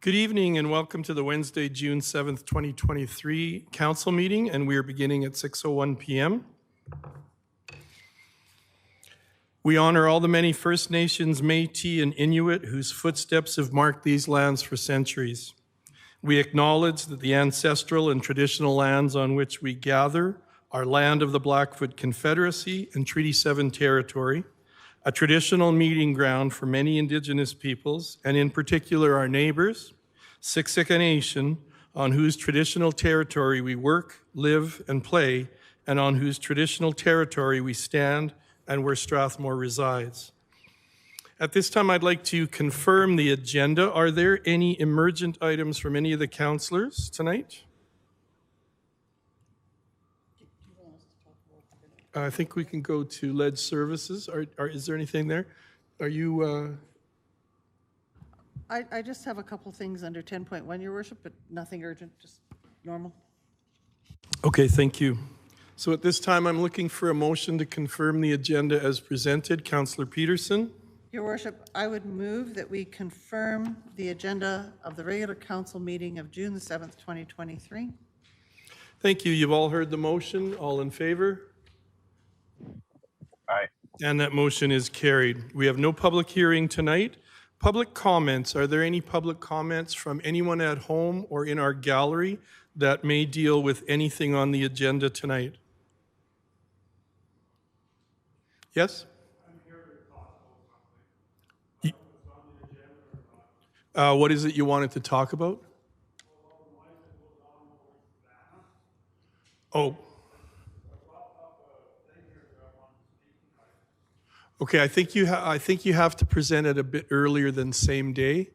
Good evening and welcome to the Wednesday, June 7th, 2023 council meeting, and we are beginning at 6:01 p.m. We honor all the many First Nations, Métis, and Inuit whose footsteps have marked these lands for centuries. We acknowledge that the ancestral and traditional lands on which we gather are land of the Blackfoot Confederacy and Treaty 7 territory, a traditional meeting ground for many Indigenous peoples, and in particular our neighbors, Siksika Nation, on whose traditional territory we work, live, and play, and on whose traditional territory we stand and where Strathmore resides. At this time, I'd like to confirm the agenda. Are there any emergent items from any of the councillors tonight? I think we can go to lead services. Is there anything there? Are you... I just have a couple things under 10.1, Your Worship, but nothing urgent, just normal. Okay, thank you. So at this time, I'm looking for a motion to confirm the agenda as presented. Councillor Peterson. Your Worship, I would move that we confirm the agenda of the regular council meeting of June the 7th, 2023. Thank you. You've all heard the motion. All in favor? Aye. And that motion is carried. We have no public hearing tonight. Public comments. Are there any public comments from anyone at home or in our gallery that may deal with anything on the agenda tonight? Yes? I'm here to talk about something. What is it you wanted to talk about? Oh. Okay, I think you have to present it a bit earlier than same day.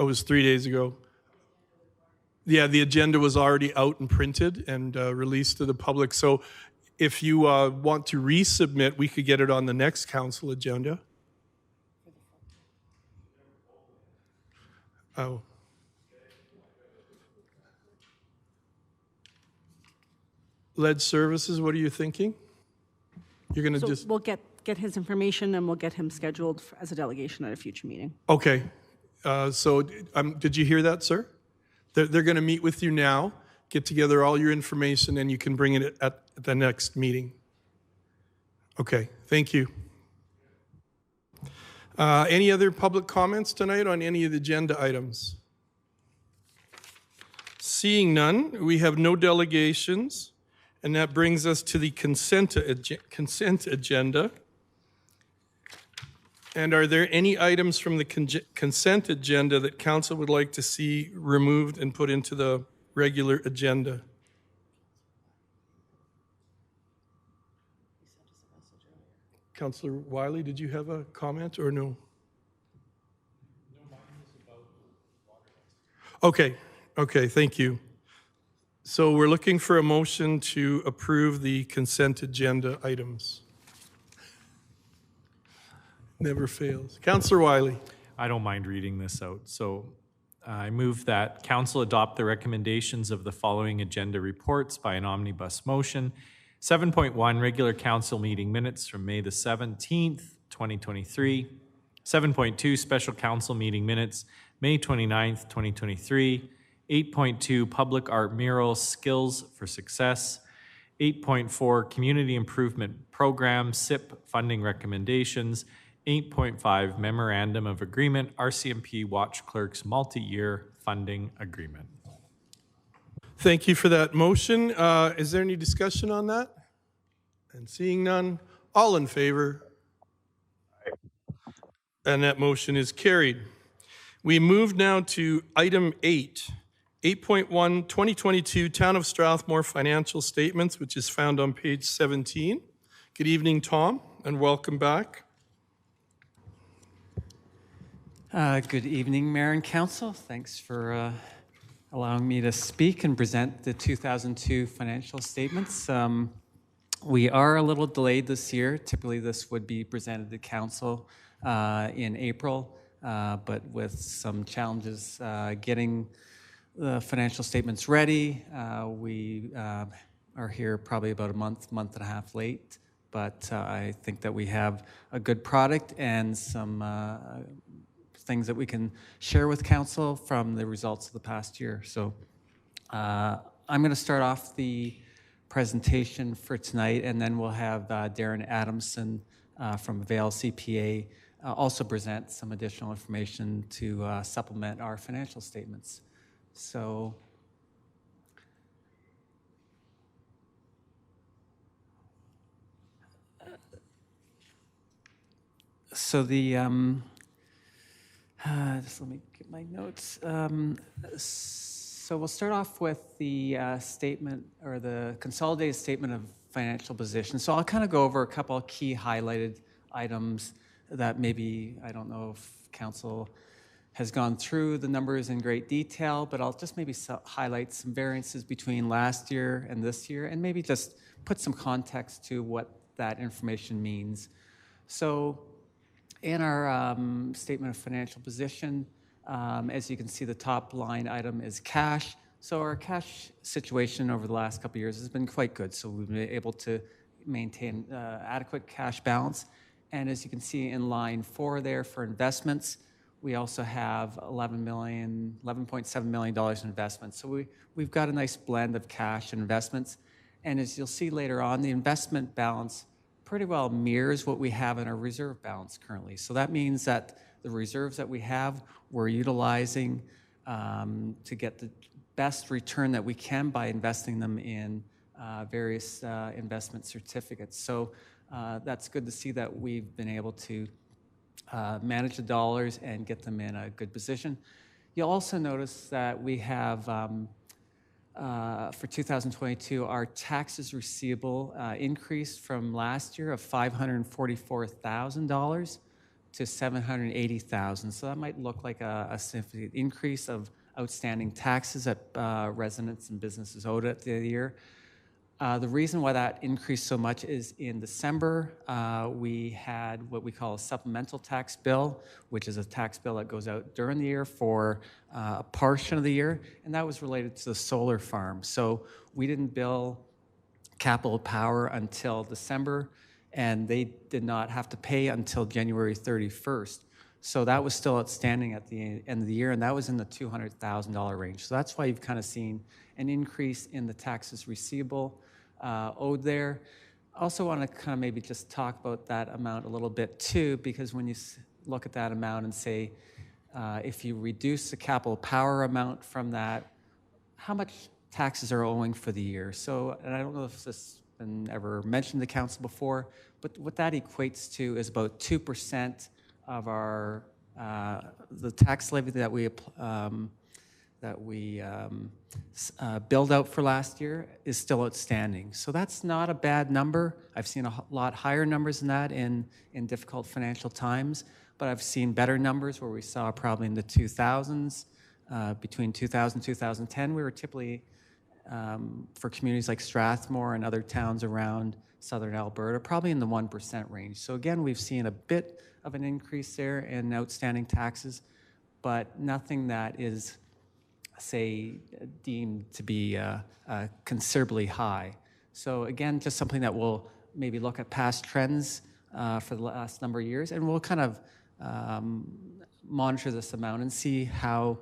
Oh, it was 3 days ago. Yeah, the agenda was already out and printed and released to the public. So if you want to resubmit, we could get it on the next council agenda. Oh. Lead services, what are you thinking? You're going to just... We'll get his information and we'll get him scheduled as a delegation at a future meeting. Okay. Did you hear that, sir? They're going to meet with you now, get together all your information, and you can bring it at the next meeting. Okay. Thank you. Any other public comments tonight on any of the agenda items? Seeing none, we have no delegations. And that brings us to the consent agenda. And are there any items from the consent agenda that council would like to see removed and put into the regular agenda? Councillor Wiley, did you have a comment or no? Okay, thank you. So we're looking for a motion to approve the consent agenda items. Never fails. Councillor Wiley. I don't mind reading this out. So I move that council adopt the recommendations of the following agenda reports by an omnibus motion. 7.1, regular council meeting minutes from May the 17th, 2023. 7.2, special council meeting minutes, May 29th, 2023. 8.2, Public Art Mural Skills for Success. 8.4, Community Improvement Program, SIP Funding Recommendations. 8.5, Memorandum of Agreement, RCMP Watch Clerks Multi-Year Funding Agreement. Thank you for that motion. Is there any discussion on that? And seeing none, all in favor? Aye. And that motion is carried. We move now to item 8. 8.1, 2022 Town of Strathmore Financial Statements, which is found on page 17. Good evening, Tom, and welcome back. Good evening, Mayor and Council. Thanks for allowing me to speak and present the 2002 financial statements. We are a little delayed this year. Typically, this would be presented to Council in April, but with some challenges getting the financial statements ready. We are here probably about a month and a half late, but I think that we have a good product and some things that we can share with council from the results of the past year. So I'm going to start off the presentation for tonight, and then we'll have Darren Adamson from Vail CPA also present some additional information to supplement our financial statements. So the, just let me get my notes. So we'll start off with the statement or the consolidated statement of financial position. So I'll kind of go over a couple of key highlighted items that maybe, I don't know if council has gone through the numbers in great detail, but I'll just maybe highlight some variances between last year and this year, and maybe just put some context to what that information means. So in our statement of financial position, as you can see, the top line item is cash. So our cash situation over the last couple of years has been quite good. So we've been able to maintain adequate cash balance. And as you can see in line 4 there for investments, we also have $11.7 million in investments. So we've got a nice blend of cash and investments. And as you'll see later on, the investment balance pretty well mirrors what we have in our reserve balance currently. So that means that the reserves that we have, we're utilizing to get the best return that we can by investing them in various investment certificates. So that's good to see that we've been able to manage the dollars and get them in a good position. You'll also notice that we have, for 2022, our taxes receivable increased from last year of $544,000 to $780,000. So that might look like a significant increase of outstanding taxes that residents and businesses owed at the end of the year. The reason why that increased so much is in December, we had what we call a supplemental tax bill, which is a tax bill that goes out during the year for a portion of the year, and that was related to the solar farm. So we didn't bill Capital Power until December, and they did not have to pay until January 31st. So that was still outstanding at the end of the year, and that was in the $200,000 range. So that's why you've kind of seen an increase in the taxes receivable owed there. I also want to kind of maybe just talk about that amount a little bit too, because when you look at that amount and say, if you reduce the Capital Power amount from that, how much taxes are owing for the year? So, and I don't know if this has been ever mentioned to council before, but what that equates to is about 2% of our the tax levy that we billed out for last year is still outstanding. So that's not a bad number. I've seen a lot higher numbers than that in difficult financial times, but I've seen better numbers where we saw probably in the 2000s, between 2000 and 2010, we were typically, for communities like Strathmore and other towns around southern Alberta, probably in the 1% range. So again, we've seen a bit of an increase there in outstanding taxes, but nothing that is, say, deemed to be considerably high. So again, just something that we'll maybe look at past trends for the last number of years, and we'll kind of monitor this amount and see how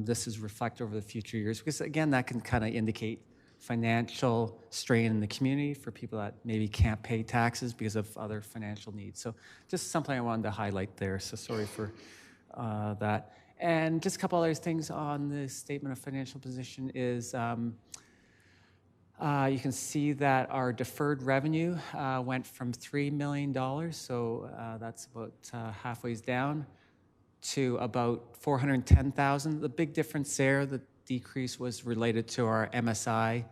this is reflected over the future years, because again, that can kind of indicate financial strain in the community for people that maybe can't pay taxes because of other financial needs. So just something I wanted to highlight there, so sorry for that. And just a couple other things on the statement of financial position is you can see that our deferred revenue went from $3 million, so that's about halfway down, to about $410,000. The big difference there, the decrease was related to our MSI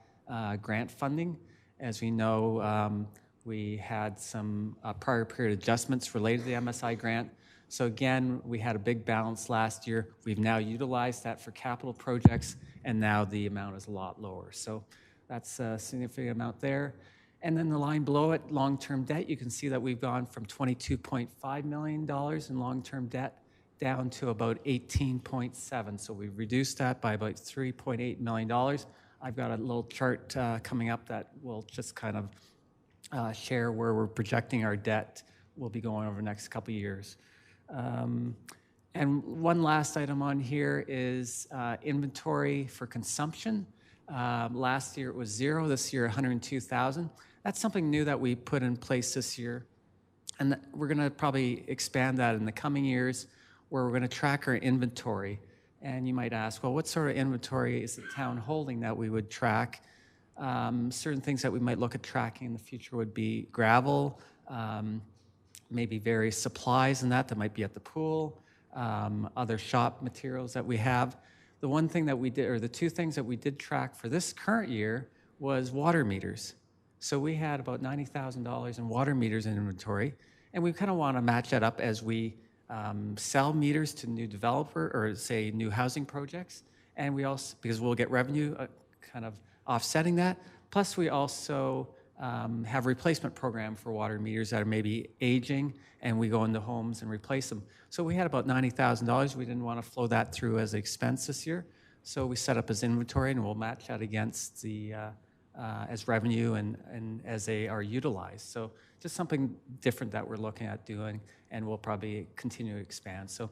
grant funding. As we know, we had some prior period adjustments related to the MSI grant. So again, we had a big balance last year. We've now utilized that for capital projects, and now the amount is a lot lower. So that's a significant amount there. And then the line below it, long-term debt, you can see that we've gone from $22.5 million in long-term debt down to about 18.7. So we've reduced that by about $3.8 million. I've got a little chart coming up that will just kind of share where we're projecting our debt will be going over the next couple of years. And one last item on here is inventory for consumption. Last year it was 0, this year 102,000. That's something new that we put in place this year. And we're going to probably expand that in the coming years, where we're going to track our inventory. And you might ask, well, what sort of inventory is the town holding that we would track? Certain things that we might look at tracking in the future would be gravel, maybe various supplies and that might be at the pool, other shop materials that we have. The one thing that we did, or the two things that we did track for this current year, was water meters. So we had about $90,000 in water meters in inventory, and we kind of want to match that up as we sell meters to new developer, or say new housing projects. And we also, because we'll get revenue kind of offsetting that. Plus we also have a replacement program for water meters that are maybe aging, and we go into homes and replace them. So we had about $90,000. We didn't want to flow that through as expense this year. So we set up as inventory, and we'll match that against the as revenue and as they are utilized. So just something different that we're looking at doing, and we'll probably continue to expand. So,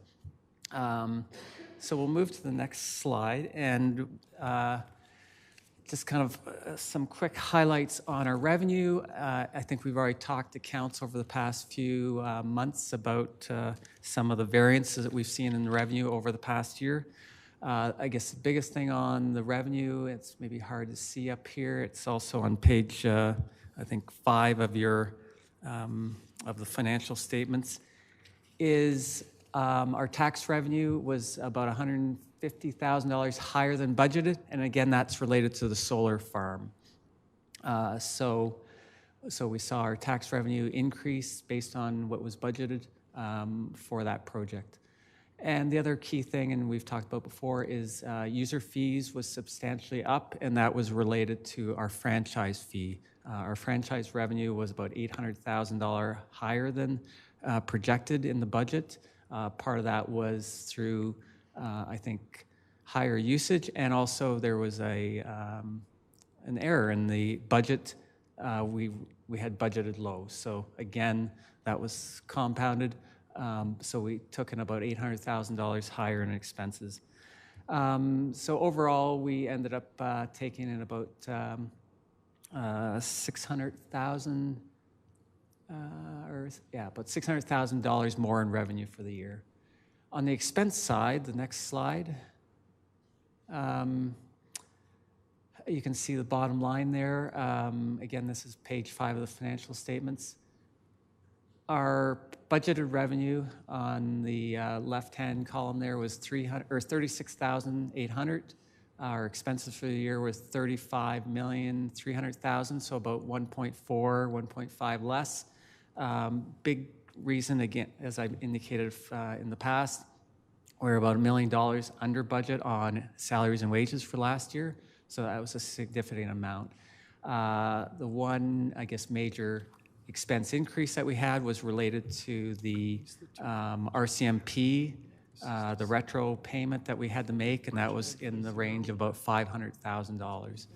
so we'll move to the next slide, and just kind of some quick highlights on our revenue. I think we've already talked to council over the past few months about some of the variances that we've seen in the revenue over the past year. I guess the biggest thing on the revenue, it's maybe hard to see up here. It's also on page, I think, 5 of your of the financial statements. Is our tax revenue was about $150,000 higher than budgeted, and again, that's related to the solar farm. So we saw our tax revenue increase based on what was budgeted for that project. And the other key thing, and we've talked about before, is user fees was substantially up, and that was related to our franchise fee. Our franchise revenue was about $800,000 higher than projected in the budget. Part of that was through, I think, higher usage, and also there was an error in the budget. We had budgeted low, so again, that was compounded. So we took in about $800,000 higher in expenses. So overall, we ended up taking in about $600,000, about $600,000 more in revenue for the year. On the expense side, the next slide, you can see the bottom line there. Again, this is page 5 of the financial statements. Our budgeted revenue on the left-hand column there was $36,800. Our expenses for the year was $35,300,000, so about 1.5 less. Big reason, again, as I've indicated in the past, we're about $1 million under budget on salaries and wages for last year, so that was a significant amount. The one, I guess, major expense increase that we had was related to the RCMP, the retro payment that we had to make, and that was in the range of about $500,000.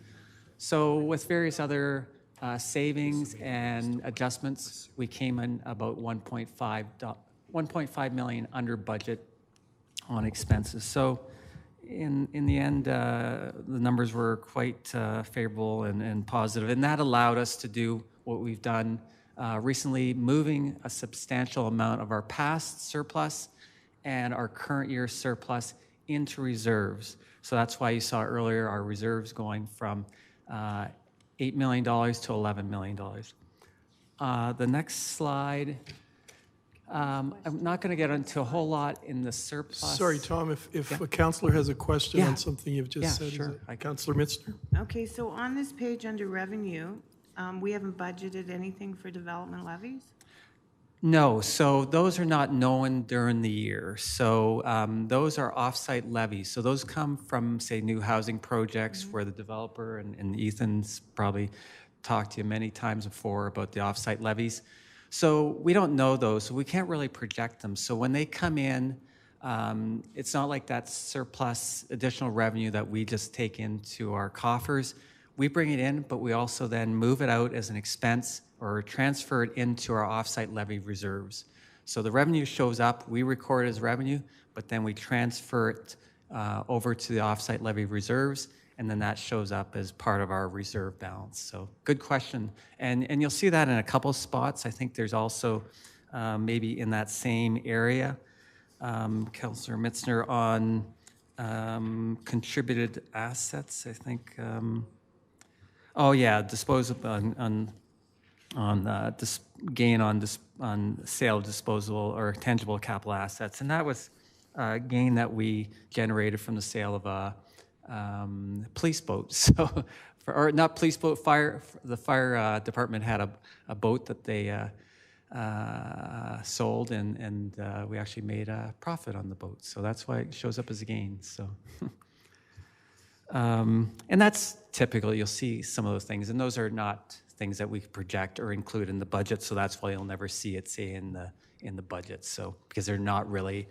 So with various other savings and adjustments, we came in about $1.5 million under budget on expenses. So in the end, the numbers were quite favorable and positive, and that allowed us to do what we've done recently, moving a substantial amount of our past surplus and our current year surplus into reserves. So that's why you saw earlier our reserves going from $8 million to $11 million. The next slide, I'm not going to get into a whole lot in the surplus. Sorry, Tom, if a councillor has a question Yeah. on something you've just said. Sure. Councillor Mitzner? Okay, so on this page under revenue, we haven't budgeted anything for development levies? No, so those are not known during the year. So those are off-site levies. So those come from, say, new housing projects where the developer, and Ethan's probably talked to you many times before about the off-site levies. So we don't know those, so we can't really project them. So when they come in, it's not like that surplus additional revenue that we just take into our coffers. We bring it in, but we also then move it out as an expense or transfer it into our off-site levy reserves. So the revenue shows up, we record it as revenue, but then we transfer it over to the offsite levy reserves, and then that shows up as part of our reserve balance. So good question. And you'll see that in a couple spots. I think there's also maybe in that same area, Councillor Mitzner, on contributed assets, I think. Oh yeah, disposable gain on sale of disposable or tangible capital assets, and that was gain that we generated from the sale of a police boat. So, or not police boat, the fire department had a boat that they sold, and we actually made a profit on the boat. So that's why it shows up as a gain. So. And that's typical. You'll see some of those things, and those are not things that we project or include in the budget. So that's why you'll never see it, say, in the budget. So because they're not really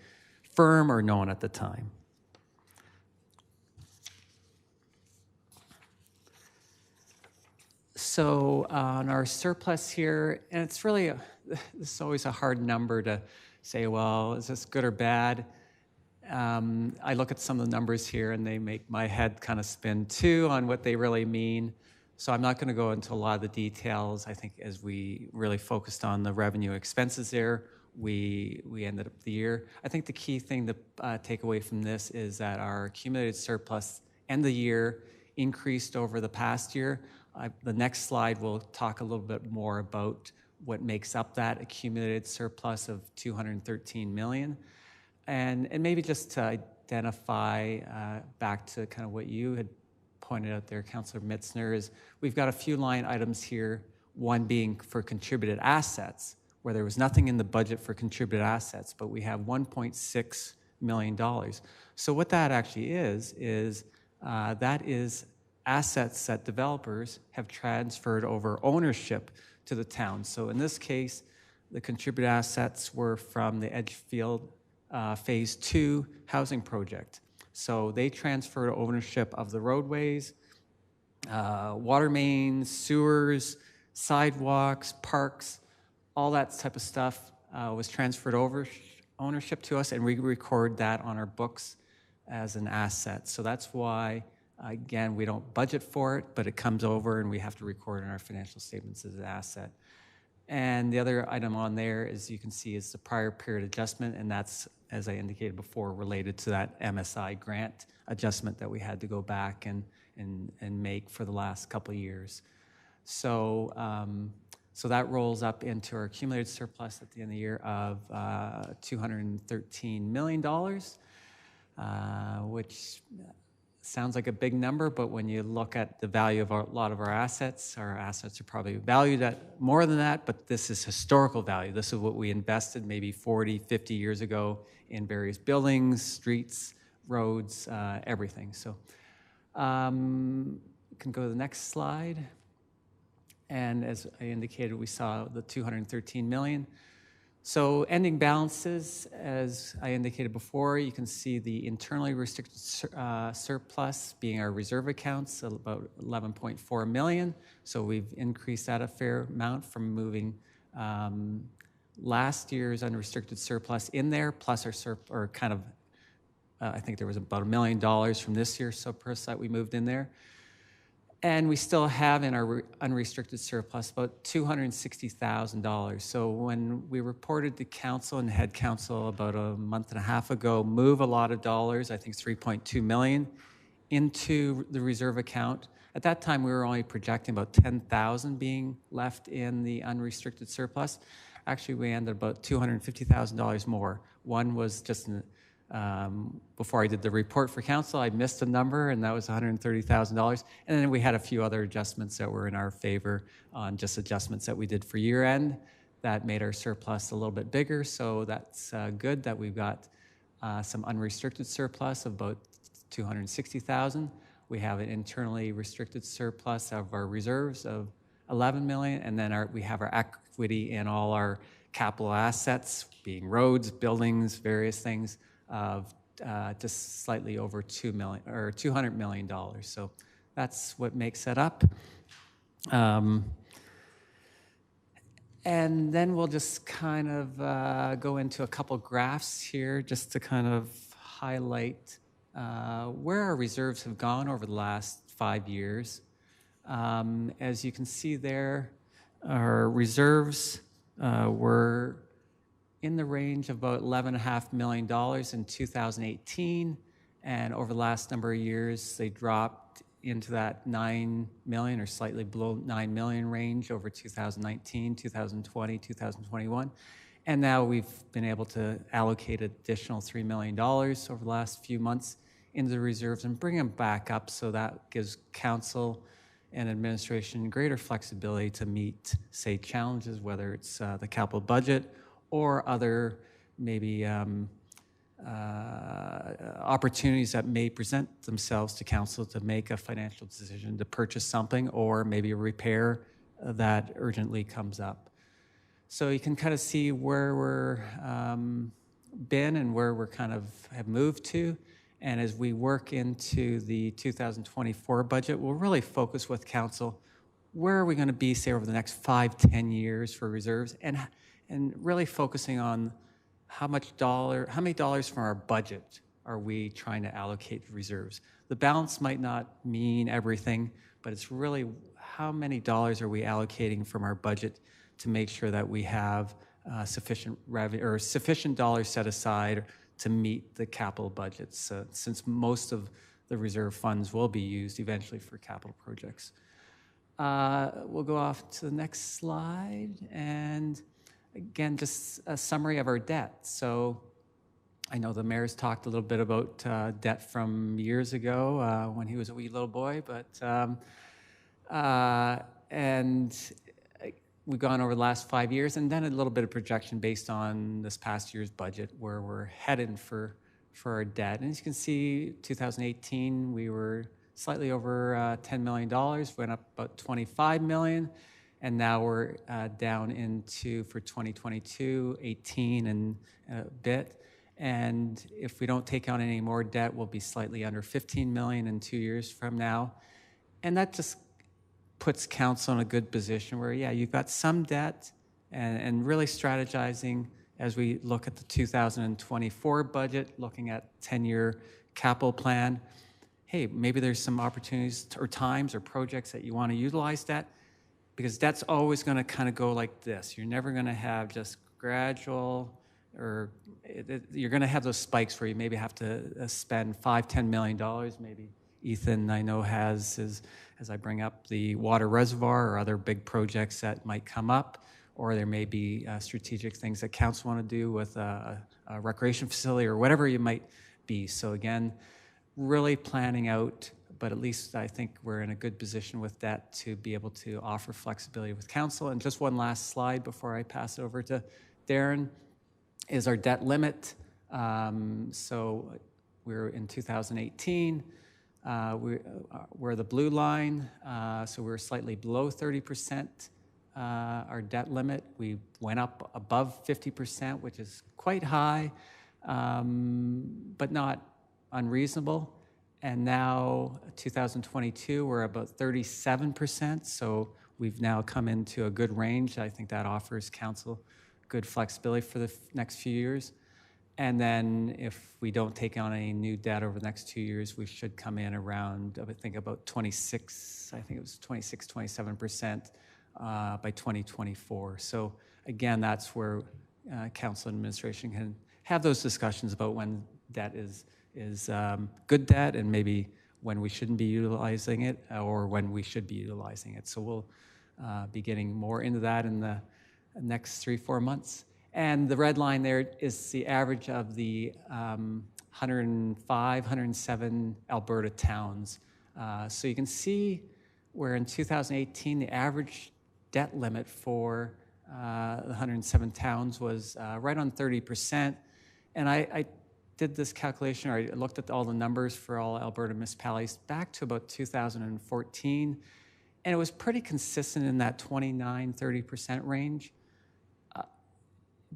firm or known at the time. So on our surplus here, and it's really this is always a hard number to say. Well, is this good or bad? I look at some of the numbers here and they make my head kind of spin too on what they really mean. So I'm not going to go into a lot of the details. I think as we really focused on the revenue expenses there, we ended up the year. I think the key thing to take away from this is that our accumulated surplus end of the year increased over the past year. The next slide will talk a little bit more about what makes up that accumulated surplus of $213 million. And maybe just to identify back to kind of what you had pointed out there, Councillor Mitzner, is we've got a few line items here, one being for contributed assets, where there was nothing in the budget for contributed assets, but we have $1.6 million. So what that actually is that is assets that developers have transferred over ownership to the town. So in this case, the contributed assets were from the Edgefield Phase 2 housing project. So they transferred ownership of the roadways, water mains, sewers, sidewalks, parks, all that type of stuff was transferred over ownership to us, and we record that on our books as an asset. So that's why, again, we don't budget for it, but it comes over and we have to record in our financial statements as an asset. And the other item on there, as you can see, is the prior period adjustment, and that's, as I indicated before, related to that MSI grant adjustment that we had to go back and make for the last couple of years. So, so that rolls up into our accumulated surplus at the end of the year of $213 million, which sounds like a big number, but when you look at the value of a lot of our assets are probably valued at more than that, but this is historical value. This is what we invested maybe 40, 50 years ago in various buildings, streets, roads, everything. So we can go to the next slide. And as I indicated, we saw the $213 million. So ending balances, as I indicated before, you can see the internally restricted surplus being our reserve accounts, about $11.4 million. So we've increased that a fair amount from moving last year's unrestricted surplus in there, plus our I think there was about $1 million from this year's surplus that we moved in there. And we still have in our unrestricted surplus about $260,000. So when we reported to council and had council about a month and a half ago move a lot of dollars, I think $3.2 million, into the reserve account, at that time we were only projecting about $10,000 being left in the unrestricted surplus. Actually, we ended about $250,000 more. One was just before I did the report for council, I missed a number, and that was $130,000. And then we had a few other adjustments that were in our favor on just adjustments that we did for year end that made our surplus a little bit bigger. So that's good that we've got some unrestricted surplus of about $260,000. We have an internally restricted surplus of our reserves of $11 million, and then we have our equity in all our capital assets, being roads, buildings, various things, of just slightly over $200 million. So that's what makes it up. And then we'll just kind of go into a couple graphs here just to kind of highlight where our reserves have gone over the last 5 years. As you can see there, our reserves were in the range of about $11.5 million in 2018, and over the last number of years, they dropped into that 9 million or slightly below 9 million range over 2019, 2020, 2021. And now we've been able to allocate additional $3 million over the last few months into the reserves and bring them back up, so that gives council and administration greater flexibility to meet, say, challenges, whether it's the capital budget or other maybe opportunities that may present themselves to council to make a financial decision to purchase something or maybe a repair that urgently comes up. So you can kind of see where we're been and where we're kind of have moved to. And as we work into the 2024 budget, we'll really focus with council, where are we going to be, say, over the next 5-10 years for reserves, and really focusing on how many dollars from our budget are we trying to allocate to reserves. The balance might not mean everything, but it's really how many dollars are we allocating from our budget to make sure that we have sufficient revenue or sufficient dollars set aside to meet the capital budgets, since most of the reserve funds will be used eventually for capital projects. We'll go off to the next slide, and again, just a summary of our debt. So I know the mayor's talked a little bit about debt from years ago when he was a wee little boy, but and we've gone over the last 5 years, and then a little bit of projection based on this past year's budget, where we're headed for our debt. And as you can see, 2018, we were slightly over $10 million, went up about 25 million, and now we're down into, for 2022, 18 and a bit. And if we don't take on any more debt, we'll be slightly under 15 million in 2 years from now. And that just puts council in a good position where, yeah, you've got some debt, and really strategizing as we look at the 2024 budget, looking at 10-year capital plan. Hey, maybe there's some opportunities or times or projects that you want to utilize debt, because debt's always going to kind of go like this. You're never going to have just gradual, or you're going to have those spikes where you maybe have to spend $5-10 million. Maybe Ethan, I know, has his, as I bring up the water reservoir or other big projects that might come up, or there may be strategic things that council want to do with a recreation facility or whatever you might be. So again, really planning out, but at least I think we're in a good position with that to be able to offer flexibility with council. And just one last slide before I pass it over to Darren is our debt limit. So we're in 2018. We're the blue line, so we're slightly below 30%, our debt limit. We went up above 50%, which is quite high, but not unreasonable. And now 2022, we're about 37%, so we've now come into a good range. I think that offers council good flexibility for the next few years. And then if we don't take on any new debt over the next 2 years, we should come in around, I think, about 26, I think it was 26, 27% by 2024. So again, that's where council and administration can have those discussions about when debt is good debt and maybe when we shouldn't be utilizing it or when we should be utilizing it. So we'll be getting more into that in the next 3-4 months. And the red line there is the average of the 105, 107 Alberta towns. So you can see where in 2018, the average debt limit for the 107 towns was right on 30%. And I did this calculation, or I looked at all the numbers for all Alberta municipalities back to about 2014, and it was pretty consistent in that 29-30% range.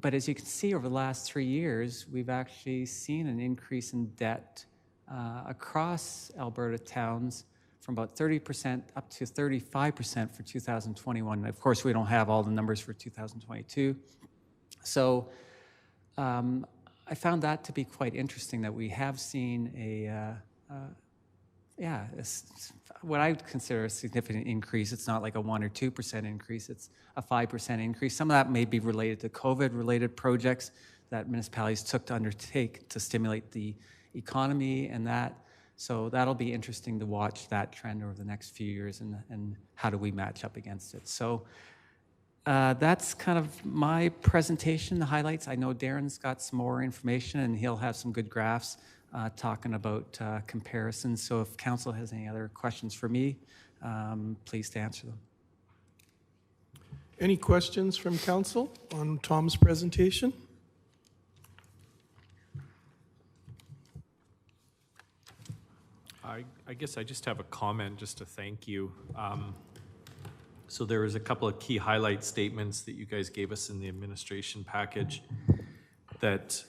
But as you can see, over the last 3 years, we've actually seen an increase in debt across Alberta towns from about 30% up to 35% for 2021. Of course, we don't have all the numbers for 2022. So I found that to be quite interesting, that we have seen what I would consider a significant increase. It's not like a 1 or 2% increase, it's a 5% increase. Some of that may be related to COVID-related projects that municipalities took to undertake to stimulate the economy and that. So that'll be interesting to watch that trend over the next few years and how do we match up against it. So that's kind of my presentation, the highlights. I know Darren's got some more information and he'll have some good graphs talking about comparisons. So if council has any other questions for me, please answer them. Any questions from council on Tom's presentation? I guess I just have a comment just to thank you. So there was a couple of key highlight statements that you guys gave us in the administration package that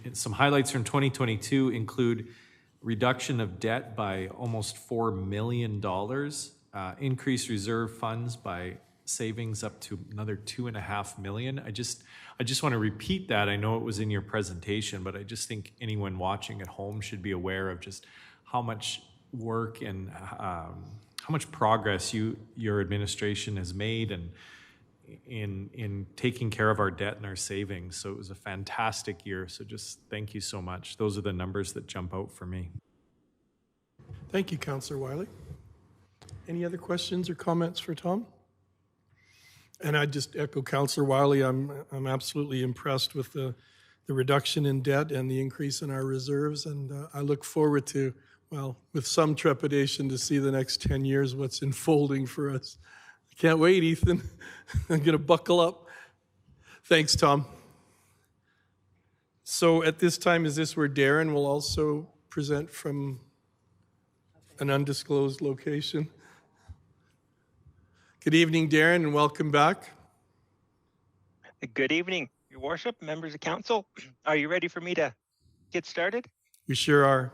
in some highlights from 2022 include reduction of debt by almost $4 million, increased reserve funds by savings up to another $2.5 million. I just want to repeat that. I know it was in your presentation, but I just think anyone watching at home should be aware of just how much work and how much progress your administration has made and in taking care of our debt and our savings. So it was a fantastic year. So just thank you so much. Those are the numbers that jump out for me. Thank you, Councillor Wiley. Any other questions or comments for Tom? And I just echo Councillor Wiley. I'm absolutely impressed with the reduction in debt and the increase in our reserves. And I look forward to, well, with some trepidation, to see the next 10 years what's unfolding for us. I can't wait, Ethan. I'm going to buckle up. Thanks, Tom. So at this time, is this where Darren will also present from an undisclosed location? Good evening, Darren, and welcome back. Good evening, Your Worship, members of council. Are you ready for me to get started? We sure are.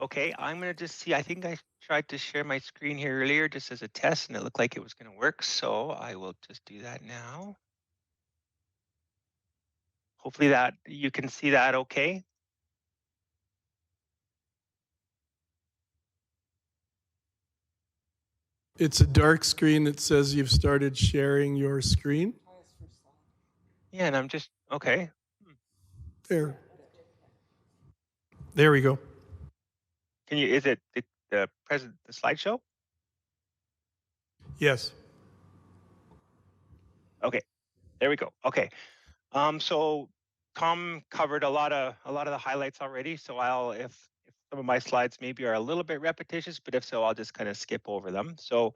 Okay, I'm going to just see. I think I tried to share my screen here earlier just as a test, and it looked like it was going to work. So I will just do that now. Hopefully that you can see that okay. It's a dark screen that says you've started sharing your screen. Yeah, and I'm just, okay. There. There we go. Can you, is it the slideshow? Yes. Okay, there we go. Okay, so Tom covered a lot of the highlights already. So if some of my slides maybe are a little bit repetitious, but if so, I'll just kind of skip over them. So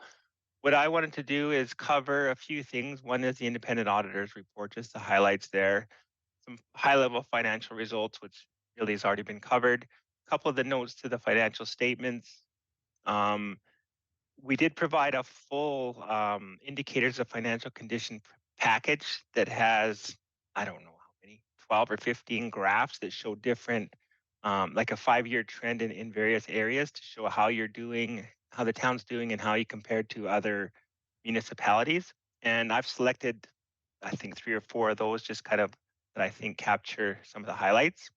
what I wanted to do is cover a few things. One is the independent auditor's report, just the highlights there. Some high-level financial results, which really has already been covered. A couple of the notes to the financial statements. We did provide a full indicators of financial condition package that has, I don't know how many, 12 or 15 graphs that show different, like a 5-year trend in various areas to show how you're doing, how the town's doing, and how you compare to other municipalities. And I've selected, I think, 3 or 4 of those just kind of that I think capture some of the highlights.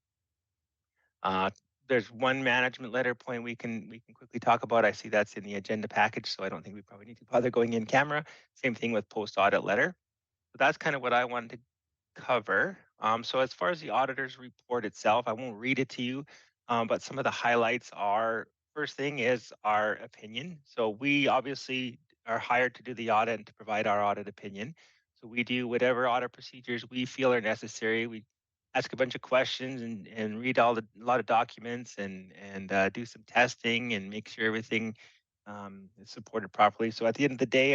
There's one management letter point we can quickly talk about. I see that's in the agenda package, so I don't think we probably need to bother going in camera. Same thing with post audit letter. So that's kind of what I wanted to cover. So as far as the auditor's report itself, I won't read it to you, but some of the highlights are, first thing is our opinion. So we obviously are hired to do the audit and to provide our audit opinion. So we do whatever audit procedures we feel are necessary. We ask a bunch of questions and read a lot of documents and do some testing and make sure everything is supported properly. So at the end of the day,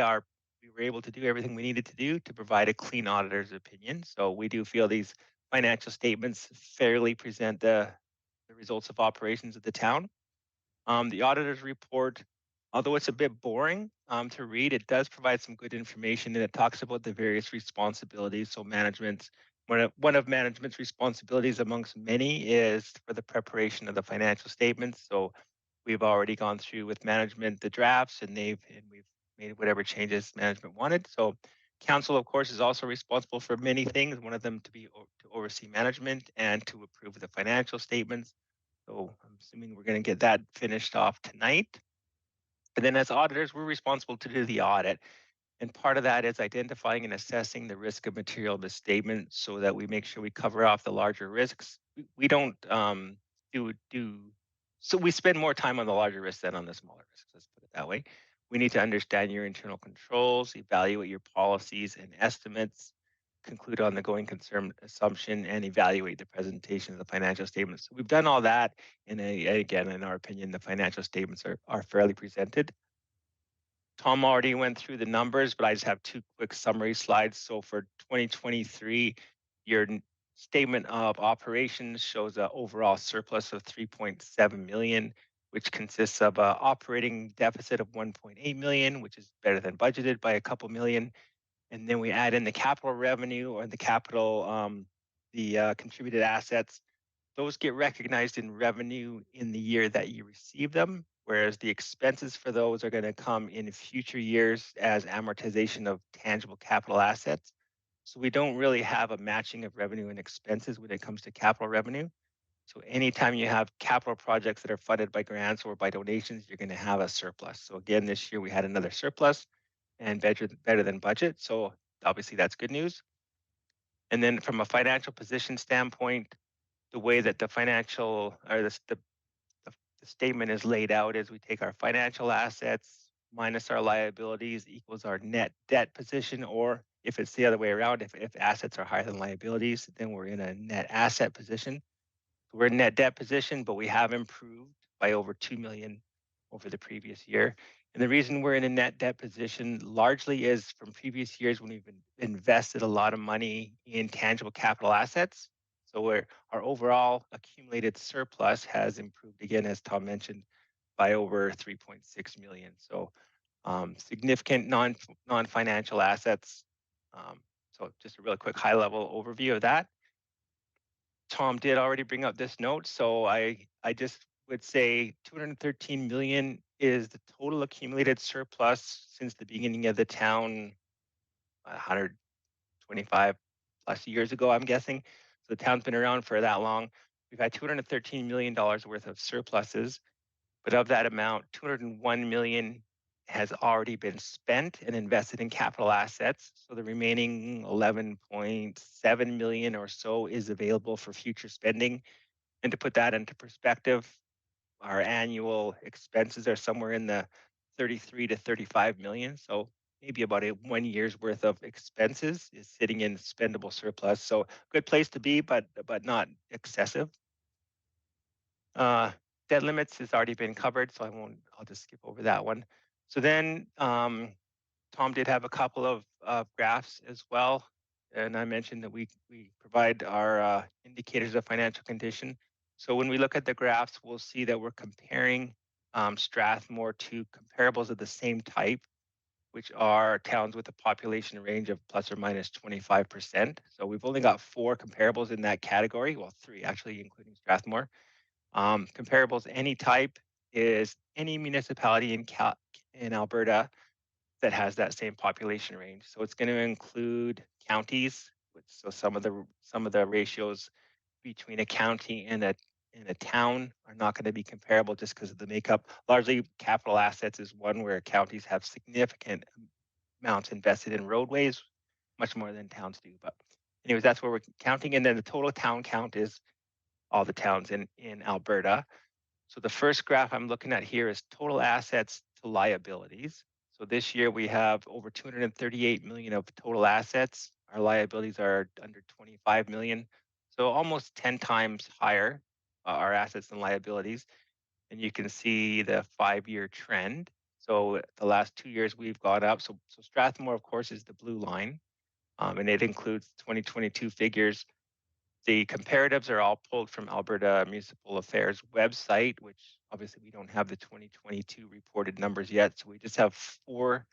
we were able to do everything we needed to do to provide a clean auditor's opinion. So we do feel these financial statements fairly present the results of operations of the town. The auditor's report, although it's a bit boring to read, it does provide some good information, and it talks about the various responsibilities. So one of management's responsibilities amongst many is for the preparation of the financial statements. So We've already gone through with management the drafts, and we've made whatever changes management wanted. So council, of course, is also responsible for many things. One of them to oversee management and to approve the financial statements. So I'm assuming we're going to get that finished off tonight. And then as auditors, we're responsible to do the audit. And part of that is identifying and assessing the risk of material misstatement so that we make sure we cover off the larger risks. We don't so we spend more time on the larger risks than on the smaller risks, let's put it that way. We need to understand your internal controls, evaluate your policies and estimates, conclude on the going concern assumption, and evaluate the presentation of the financial statements. So we've done all that, and again, in our opinion, the financial statements are fairly presented. Tom already went through the numbers, but I just have two quick summary slides. So for 2023, your statement of operations shows an overall surplus of 3.7 million, which consists of an operating deficit of 1.8 million, which is better than budgeted by a couple million. And then we add in the capital revenue or the capital, contributed assets. Those get recognized in revenue in the year that you receive them, whereas the expenses for those are going to come in future years as amortization of tangible capital assets. So we don't really have a matching of revenue and expenses when it comes to capital revenue. So anytime you have capital projects that are funded by grants or by donations, you're going to have a surplus. So again, this year we had another surplus and better than budget. So obviously that's good news. And then from a financial position standpoint, the way that the financial or the statement is laid out is we take our financial assets minus our liabilities equals our net debt position, or if it's the other way around, if assets are higher than liabilities, then we're in a net asset position. So we're in net debt position, but we have improved by over 2 million over the previous year. And the reason we're in a net debt position largely is from previous years when we've invested a lot of money in tangible capital assets. So our overall accumulated surplus has improved again, as Tom mentioned, by over 3.6 million. So significant non-financial assets. So just a really quick high level overview of that. Tom did already bring up this note, so I just would say 213 million is the total accumulated surplus since the beginning of the town, 125 plus years ago, I'm guessing. So the town's been around for that long. We've had $213 million worth of surpluses, but of that amount, 201 million has already been spent and invested in capital assets. So the remaining 11.7 million or so is available for future spending. And to put that into perspective, our annual expenses are somewhere in the 33 to 35 million. So maybe about 1 year's worth of expenses is sitting in spendable surplus. So good place to be, but not excessive. Debt limits has already been covered, so I'll just skip over that one. So then Tom did have a couple of graphs as well. And I mentioned that we provide our indicators of financial condition. So when we look at the graphs, we'll see that we're comparing Strathmore to comparables of the same type, which are towns with a population range of plus or minus 25%. So we've only got 4 comparables in that category. Well, 3 actually, including Strathmore. Comparables any type is any municipality in Alberta that has that same population range. So it's going to include counties. So some of the ratios between a county and a town are not going to be comparable just because of the makeup. Largely, capital assets is one where counties have significant amounts invested in roadways, much more than towns do. But anyways, that's where we're counting. And then the total town count is all the towns in Alberta. So the first graph I'm looking at here is total assets to liabilities. So this year we have over 238 million of total assets. Our liabilities are under 25 million. So almost 10 times higher our assets and liabilities. And you can see the 5-year trend. So the last 2 years we've gone up. So Strathmore, of course, is the blue line. And it includes 2022 figures. The comparatives are all pulled from Alberta Municipal Affairs website, which obviously we don't have the 2022 reported numbers yet. So we just have 4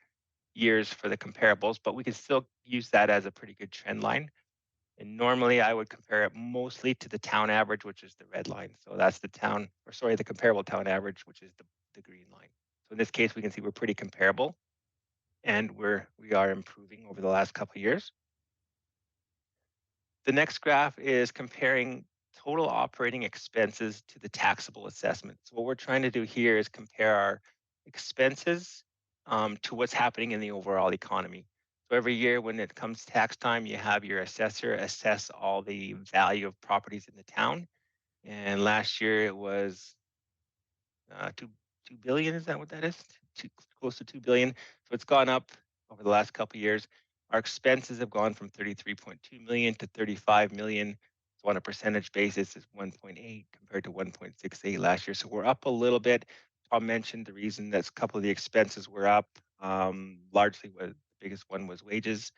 years for the comparables, but we can still use that as a pretty good trend line. And normally I would compare it mostly to the town average, which is the red line. So that's the comparable town average, which is the the green line. So in this case, we can see we're pretty comparable, and we are improving over the last couple of years. The next graph is comparing total operating expenses to the taxable assessment. So what we're trying to do here is compare our expenses to what's happening in the overall economy. So every year when it comes tax time, you have your assessor assess all the value of properties in the town. And last year it was 2 billion. Is that what that is? Close to 2 billion. So it's gone up over the last couple of years. Our expenses have gone from 33.2 million to 35 million. So on a percentage basis, it's 1.8 compared to 1.68 last year. So we're up a little bit. Tom mentioned the reason that a couple of the expenses were up. Largely, the biggest one was wages.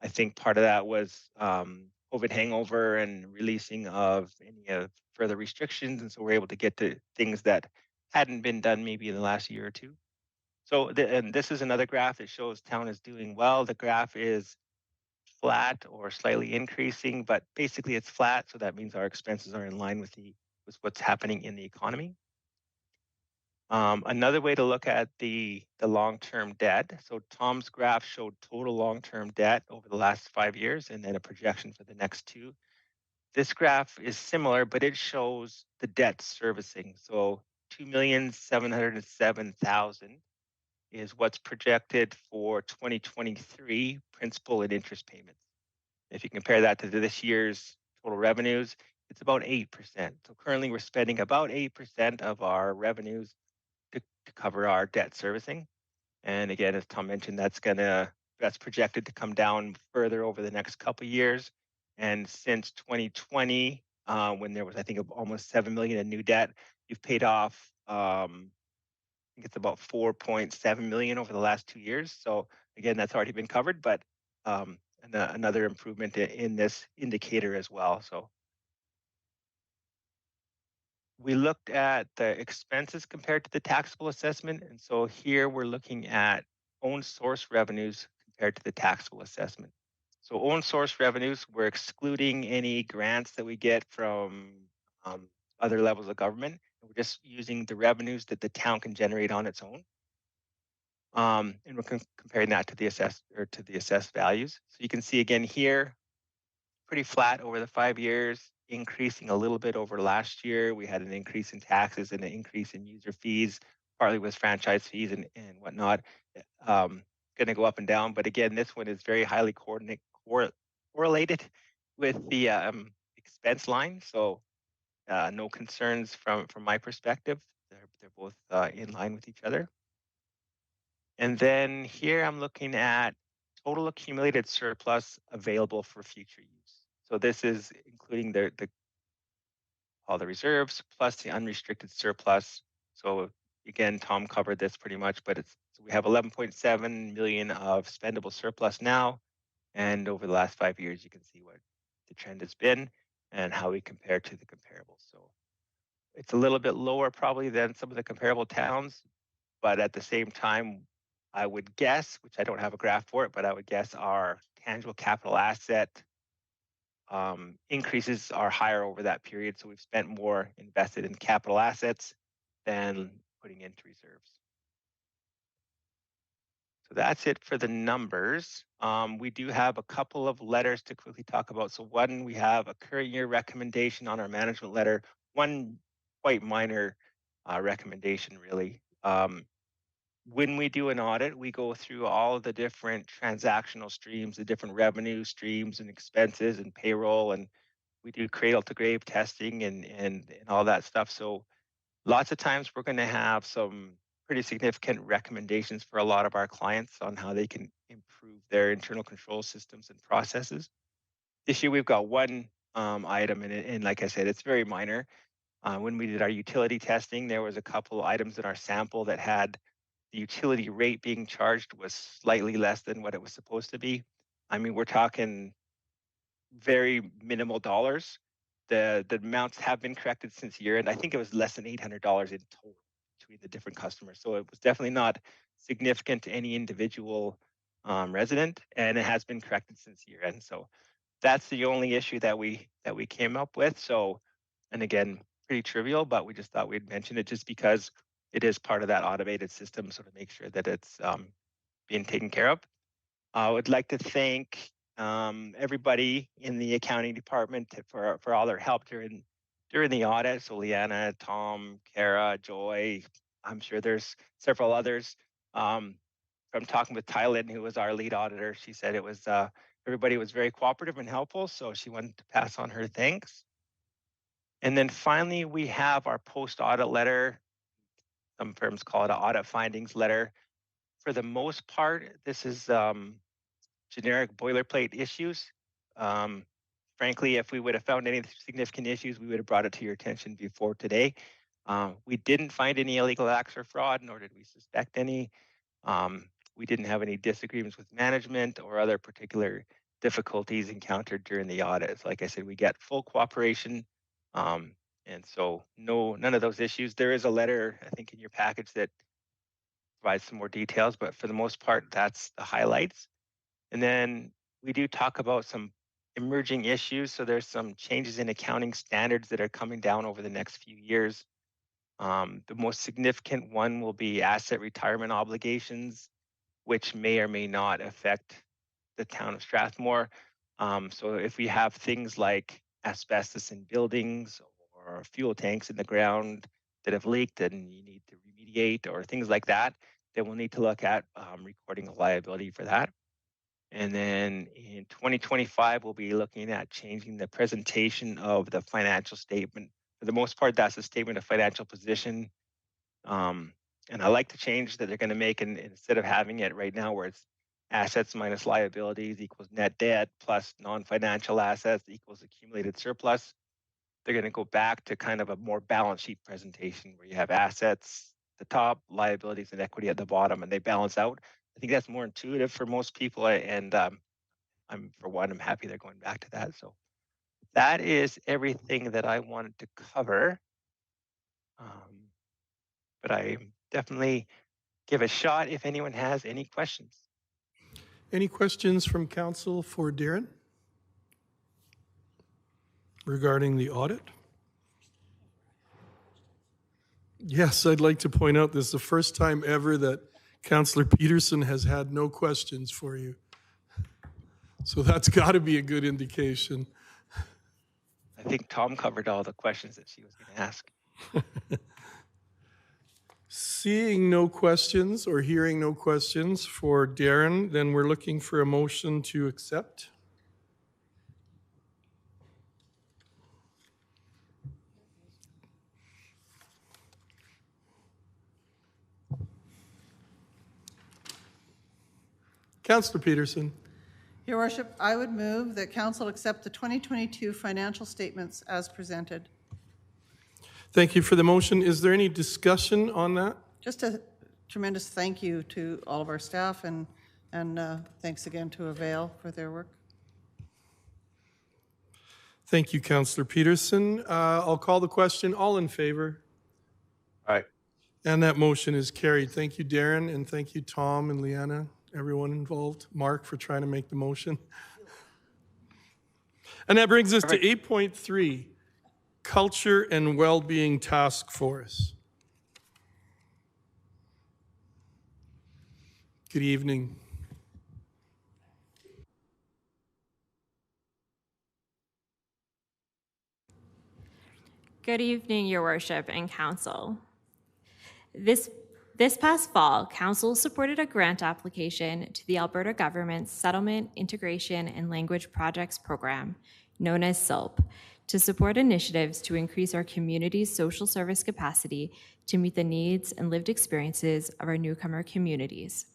I think part of that was COVID hangover and releasing of any further restrictions, and so we're able to get to things that hadn't been done maybe in the last year or two. So, and this is another graph that shows town is doing well. The graph is flat or slightly increasing, but basically it's flat. So that means our expenses are in line with what's happening in the economy. Another way to look at the long-term debt. So Tom's graph showed total long-term debt over the last 5 years and then a projection for the next 2. This graph is similar, but it shows the debt servicing. So 2,707,000 is what's projected for 2023 principal and interest payments. If you compare that to this year's total revenues, it's about 8%. So currently we're spending about 8% of our revenues to cover our debt servicing. And again, as Tom mentioned, that's projected to come down further over the next couple of years. And since 2020, when there was, I think, almost 7 million in new debt, you've paid off, I think it's about 4.7 million over the last 2 years. So again, that's already been covered, but another improvement in this indicator as well. So we looked at the expenses compared to the taxable assessment. And so here we're looking at own source revenues compared to the taxable assessment. So own source revenues, we're excluding any grants that we get from other levels of government. We're just using the revenues that the town can generate on its own. And we're comparing that to the assessed values. So you can see again here, pretty flat over the 5 years, increasing a little bit over last year. We had an increase in taxes and an increase in user fees, partly with franchise fees and whatnot. Going to go up and down, but again, this one is very highly correlated with the expense line. So no concerns from my perspective. They're both in line with each other. And then here I'm looking at total accumulated surplus available for future use. So this is including all the reserves plus the unrestricted surplus. So again, Tom covered this pretty much, but so we have 11.7 million of spendable surplus now, and over the last 5 years, you can see what the trend has been and how we compare to the comparables. So it's a little bit lower probably than some of the comparable towns, but at the same time, I would guess, which I don't have a graph for it, but I would guess our tangible capital asset increases are higher over that period. So we've spent more invested in capital assets than putting into reserves. So that's it for the numbers. We do have a couple of letters to quickly talk about. So one, we have a current year recommendation on our management letter. One quite minor recommendation, really. When we do an audit, we go through all of the different transactional streams, the different revenue streams and expenses and payroll, and we do cradle to grave testing and all that stuff. So lots of times we're going to have some pretty significant recommendations for a lot of our clients on how they can improve their internal control systems and processes. This year we've got one item, and like I said, it's very minor. When we did our utility testing, there was a couple items in our sample that had the utility rate being charged was slightly less than what it was supposed to be. I mean, we're talking very minimal dollars. The amounts have been corrected since year end. I think it was less than $800 in total between the different customers. So it was definitely not significant to any individual resident, and it has been corrected since year end. So that's the only issue that we came up with. So, and again, pretty trivial, but we just thought we'd mention it just because it is part of that automated system, so to make sure that it's being taken care of. I would like to thank everybody in the accounting department for all their help during the audit. So Leanna, Tom, Kara, Joy, I'm sure there's several others. From talking with Thailand, who was our lead auditor, she said it was everybody was very cooperative and helpful, so she wanted to pass on her thanks. And then finally, we have our post-audit letter. Some firms call it an audit findings letter. For the most part, this is generic boilerplate issues. Frankly, if we would have found any significant issues, we would have brought it to your attention before today. We didn't find any illegal acts or fraud, nor did we suspect any. We didn't have any disagreements with management or other particular difficulties encountered during the audits. Like I said, we get full cooperation. And so none of those issues. There is a letter, I think, in your package that provides some more details, but for the most part, that's the highlights. And then we do talk about some emerging issues. So there's some changes in accounting standards that are coming down over the next few years. The most significant one will be asset retirement obligations, which may or may not affect the town of Strathmore. So if we have things like asbestos in buildings or fuel tanks in the ground that have leaked and you need to remediate or things like that, then we'll need to look at recording a liability for that. And then in 2025, we'll be looking at changing the presentation of the financial statement. For the most part, that's a statement of financial position. And I like the change that they're going to make, instead of having it right now where it's assets minus liabilities equals net debt plus non-financial assets equals accumulated surplus. They're going to go back to kind of a more balance sheet presentation where you have assets at the top, liabilities and equity at the bottom, and they balance out. I think that's more intuitive for most people, and I'm happy they're going back to that. So that is everything that I wanted to cover. But I definitely give a shot if anyone has any questions. Any questions from council for Darren regarding the audit? Yes, I'd like to point out this is the first time ever that Councillor Peterson has had no questions for you. So that's got to be a good indication. I think Tom covered all the questions that she was going to ask. Seeing no questions or hearing no questions for Darren, then we're looking for a motion to accept. Councillor Peterson. Your Worship, I would move that council accept the 2022 financial statements as presented. Thank you for the motion. Is there any discussion on that? Just a tremendous thank you to all of our staff, and thanks again to Avail for their work. Thank you, Councillor Peterson. I'll call the question. All in favor? Aye. And that motion is carried. Thank you, Darren, and thank you, Tom and Leanna, everyone involved. Mark, for trying to make the motion. And that brings us to 8.3, Culture and Wellbeing Task Force. Good evening. Good evening, Your Worship and Council. This past fall, Council supported a grant application to the Alberta Government's Settlement, Integration and Language Projects Program, known as SILP, to support initiatives to increase our community's social service capacity to meet the needs and lived experiences of our newcomer communities,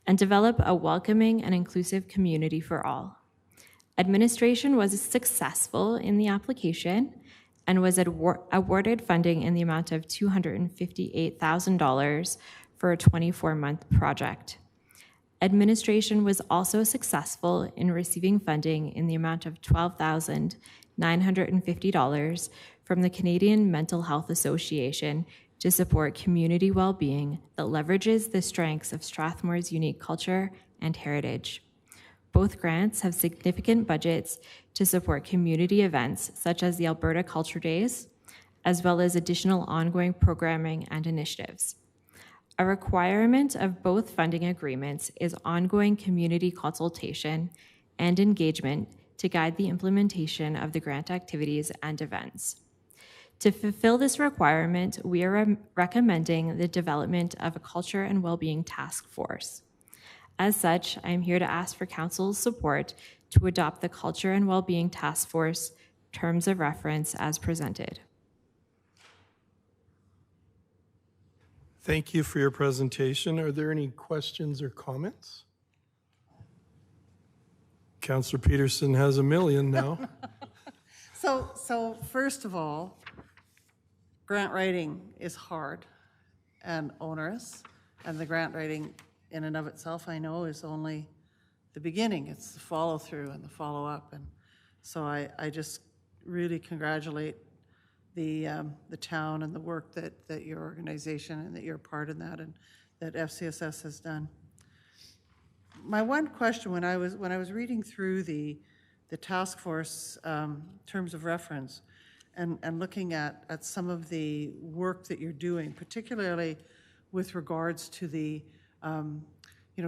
and develop a welcoming and inclusive community for all. Administration was successful in the application and was awarded funding in the amount of $258,000 for a 24-month project. Administration was also successful in receiving funding in the amount of $12,950 from the Canadian Mental Health Association to support community well-being that leverages the strengths of Strathmore's unique culture and heritage. Both grants have significant budgets to support community events such as the Alberta Culture Days, as well as additional ongoing programming and initiatives. A requirement of both funding agreements is ongoing community consultation and engagement to guide the implementation of the grant activities and events. To fulfill this requirement, we are recommending the development of a culture and well-being task force. As such, I am here to ask for council's support to adopt the Culture and Well-being Task Force terms of reference as presented. Thank you for your presentation. Are there any questions or comments? Councillor Peterson has a million now. So first of all, grant writing is hard and onerous, and the grant writing in and of itself, I know, is only the beginning. It's the follow-through and the follow-up, and so I just really congratulate the town and the work that your organization and that you're part in that and that FCSS has done. My one question when I was reading through the task force terms of reference and looking at some of the work that you're doing, particularly with regards to the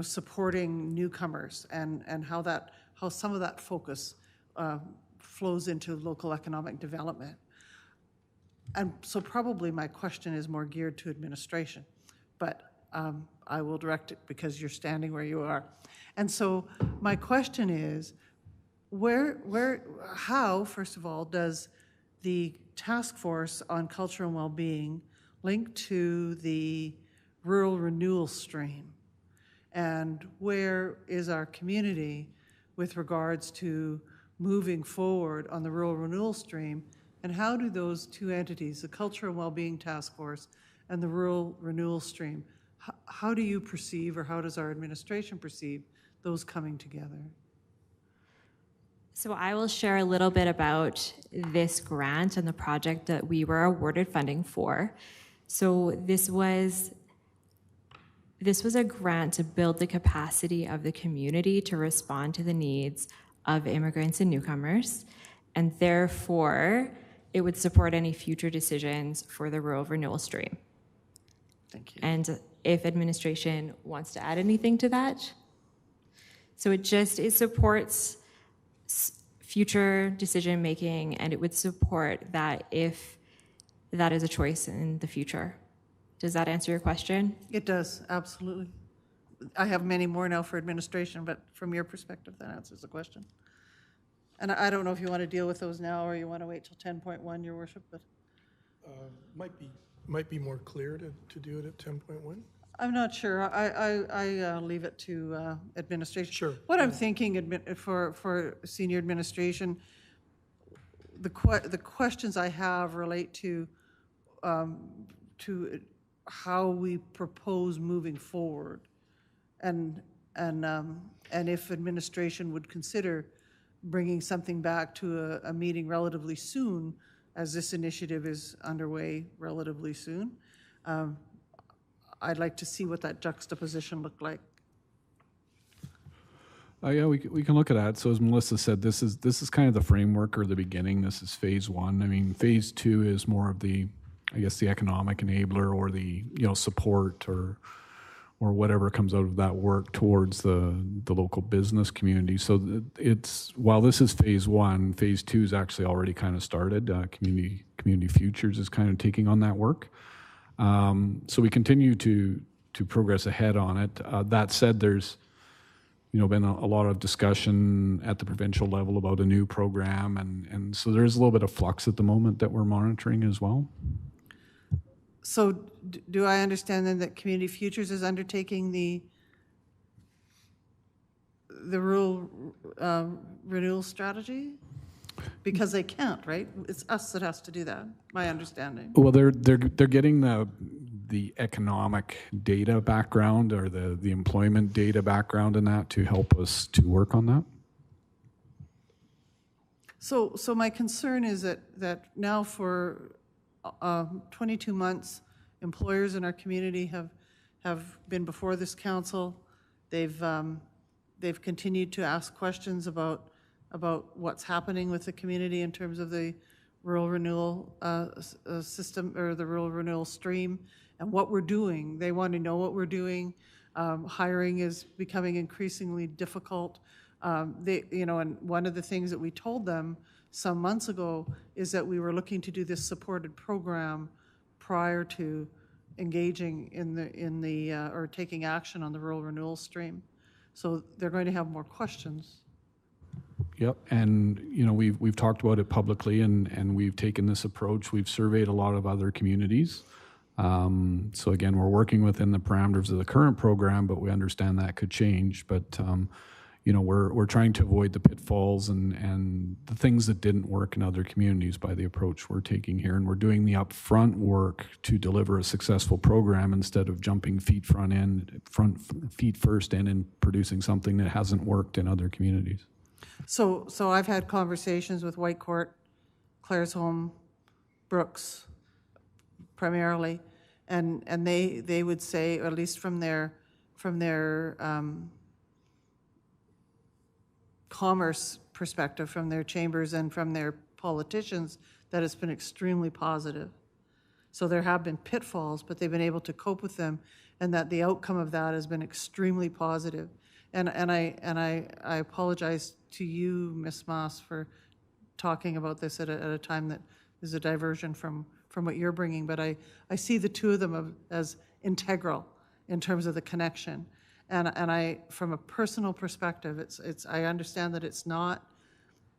supporting newcomers and how some of that focus flows into local economic development. And so probably my question is more geared to administration, but I will direct it because you're standing where you are. And so my question is, how, first of all, does the task force on culture and well-being link to the rural renewal stream? And where is our community with regards to moving forward on the rural renewal stream? And how do those two entities, the Culture and Wellbeing Task Force and the Rural Renewal Stream, how do you perceive, or how does our administration perceive those coming together? So I will share a little bit about this grant and the project that we were awarded funding for. So this was a grant to build the capacity of the community to respond to the needs of immigrants and newcomers, and therefore it would support any future decisions for the rural renewal stream. Thank you. And if administration wants to add anything to that. So it supports future decision making, and it would support that if that is a choice in the future. Does that answer your question? It does, absolutely. I have many more now for administration, but from your perspective, that answers the question. And I don't know if you want to deal with those now or you want to wait till 10.1, Your Worship, but Might be more clear to do it at 10.1. I'm not sure. I leave it to administration. Sure. What I'm thinking for senior administration, the questions I have relate to how we propose moving forward, and if administration would consider bringing something back to a meeting relatively soon, as this initiative is underway relatively soon. I'd like to see what that juxtaposition looked like. Yeah, we can look at that. So as Melissa said, this is kind of the framework or the beginning. This is phase one. I mean, phase two is more of the, I guess, the economic enabler or the support or whatever comes out of that work towards the local business community. So it's, while this is phase one, phase two is actually already kind of started. Community Futures is kind of taking on that work. So we continue to progress ahead on it. That said, there's been a lot of discussion at the provincial level about a new program, and so there's a little bit of flux at the moment that we're monitoring as well. So do I understand then that Community Futures is undertaking the rural renewal strategy? Because they can't, right? It's us that has to do that, my understanding. Well, they're getting the economic data background or the employment data background in that to help us to work on that. So my concern is that now for 22 months, employers in our community have been before this council. They've continued to ask questions about what's happening with the community in terms of the rural renewal system, or the rural renewal stream, and what we're doing. They want to know what we're doing. Hiring is becoming increasingly difficult. And one of the things that we told them some months ago is that we were looking to do this supported program prior to engaging or taking action on the rural renewal stream. So they're going to have more questions. Yep, and we've talked about it publicly, and we've taken this approach. We've surveyed a lot of other communities. So again, we're working within the parameters of the current program, but we understand that could change. But we're trying to avoid the pitfalls and the things that didn't work in other communities by the approach we're taking here, and we're doing the upfront work to deliver a successful program instead of jumping feet first in and producing something that hasn't worked in other communities. So I've had conversations with Whitecourt, Claresholm, Brooks, primarily, and they would say, or at least from their commerce perspective, from their chambers and from their politicians, that it's been extremely positive. So there have been pitfalls, but they've been able to cope with them, and that the outcome of that has been extremely positive. And I apologize to you, Ms. Moss, for talking about this at a time that is a diversion from what you're bringing, but I see the two of them as integral in terms of the connection. And I, from a personal perspective, I understand that it's not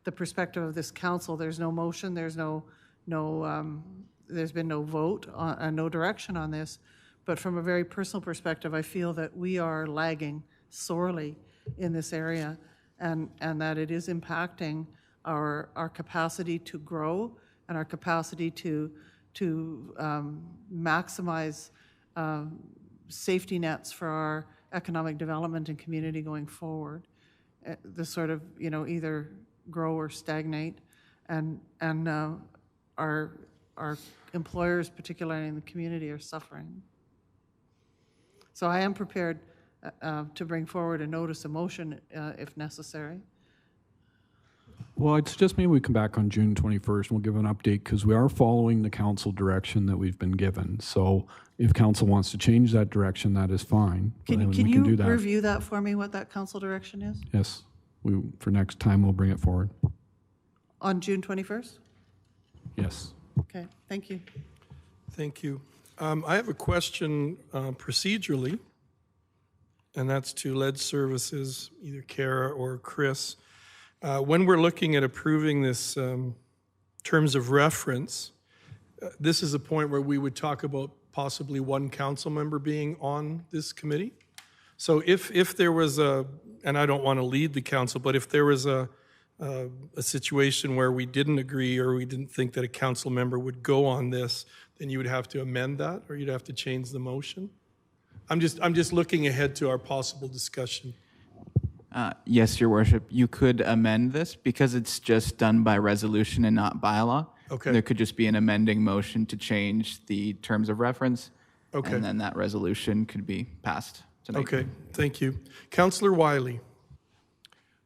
the perspective of this council. There's no motion. There's there's been no vote and no direction on this. But from a very personal perspective, I feel that we are lagging sorely in this area, and that it is impacting our capacity to grow and our capacity to maximize safety nets for our economic development and community going forward. The sort of, either grow or stagnate, and our employers, particularly in the community, are suffering. So I am prepared to bring forward a notice of motion if necessary. Well, I'd suggest maybe we come back on June 21st and we'll give an update, because we are following the council direction that we've been given. So if council wants to change that direction, that is fine. Can we can do you that. review that for me, what that council direction is? Yes, for next time we'll bring it forward. On June 21st? Yes. Okay, thank you. Thank you. I have a question procedurally, and that's to Lead Services, either Kara or Chris. When we're looking at approving this terms of reference, this is a point where we would talk about possibly one council member being on this committee. So if there was and I don't want to lead the council, but if there was a situation where we didn't agree or we didn't think that a council member would go on this, then you would have to amend that, or you'd have to change the motion. I'm just looking ahead to our possible discussion. Yes, Your Worship. You could amend this because it's just done by resolution and not bylaw. Okay. There could just be an amending motion to change the terms of reference. Okay. And then that resolution could be passed tonight. Okay, thank you. Councillor Wiley.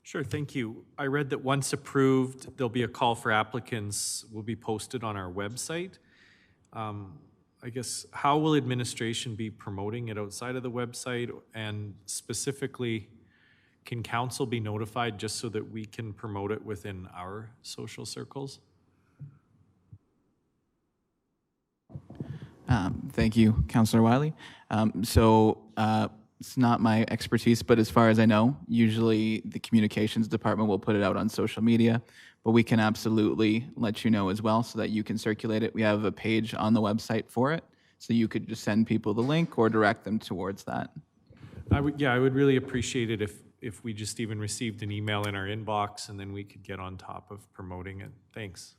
Sure, thank you. I read that once approved, there'll be a call for applicants will be posted on our website. I guess, how will administration be promoting it outside of the website? And specifically, can council be notified just so that we can promote it within our social circles? Thank you, Councillor Wiley. It's not my expertise, but as far as I know, usually the communications department will put it out on social media, but we can absolutely let you know as well so that you can circulate it. We have a page on the website for it, so you could just send people the link or direct them towards that. I would really appreciate it if we just even received an email in our inbox and then we could get on top of promoting it. Thanks.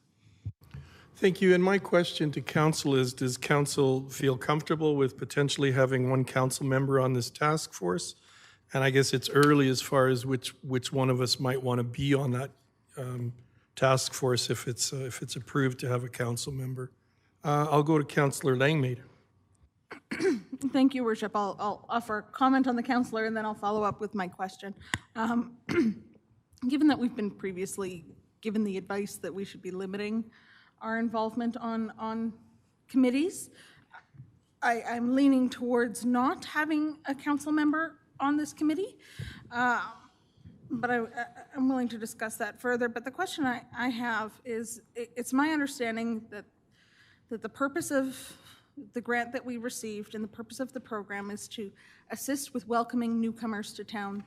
Thank you. And my question to council is, does council feel comfortable with potentially having one council member on this task force? And I guess it's early as far as which one of us might want to be on that task force if it's approved to have a council member. I'll go to Councillor Langmaid. Thank you, Worship. I'll offer a comment on the councillor, and then I'll follow up with my question. Given that we've been previously given the advice that we should be limiting our involvement on committees. I'm leaning towards not having a council member on this committee, but I'm willing to discuss that further. But the question I have is, it's my understanding that the purpose of the grant that we received and the purpose of the program is to assist with welcoming newcomers to town.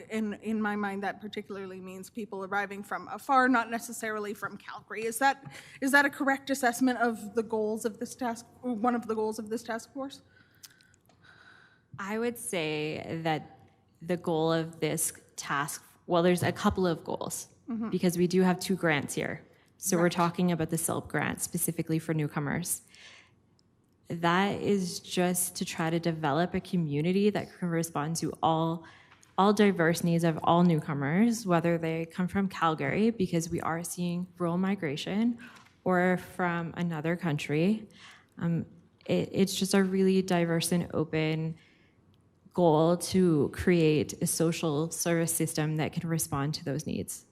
In my mind, that particularly means people arriving from afar, not necessarily from Calgary. Is that a correct assessment of the goals of this task, or one of the goals of this task force? I would say that the goal of this task, well, there's a couple of goals, because we do have 2 grants here. So we're talking about the SILP grant specifically for newcomers. That is just to try to develop a community that can respond to all diverse needs of all newcomers, whether they come from Calgary, because we are seeing rural migration, or from another country. It's just a really diverse and open goal to create a social service system that can respond to those needs,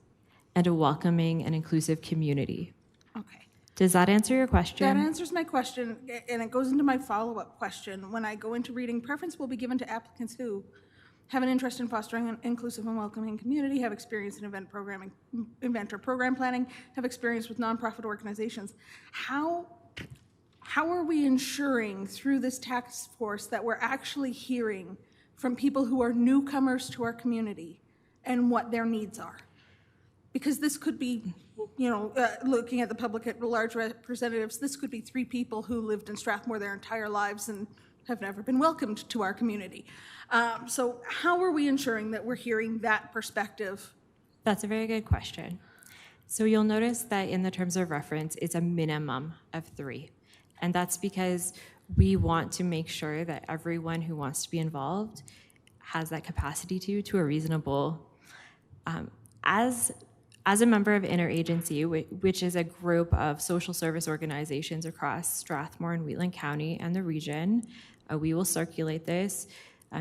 and a welcoming and inclusive community. Okay. Does that answer your question? That answers my question, and it goes into my follow-up question. When I go into reading, preference will be given to applicants who have an interest in fostering an inclusive and welcoming community, have experience in event or program planning, have experience with nonprofit organizations. How are we ensuring through this task force that we're actually hearing from people who are newcomers to our community and what their needs are? Because this could be, looking at the public at large representatives, this could be 3 people who lived in Strathmore their entire lives and have never been welcomed to our community. So how are we ensuring that we're hearing that perspective? That's a very good question. So you'll notice that in the terms of reference, it's a minimum of 3. And that's because we want to make sure that everyone who wants to be involved has that capacity to a reasonable, as a member of Interagency, which is a group of social service organizations across Strathmore and Wheatland County and the region, we will circulate this.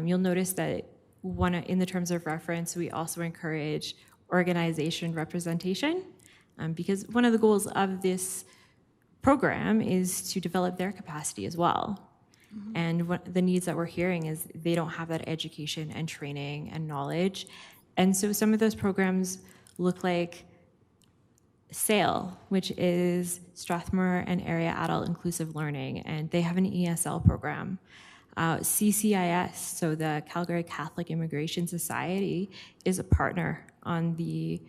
You'll notice that in the terms of reference, we also encourage organization representation, because one of the goals of this program is to develop their capacity as well. And what the needs that we're hearing is they don't have that education and training and knowledge. And so some of those programs look like SAIL, which is Strathmore and Area Adult Inclusive Learning, and they have an ESL program. CCIS, so the Calgary Catholic Immigration Society, is a partner on the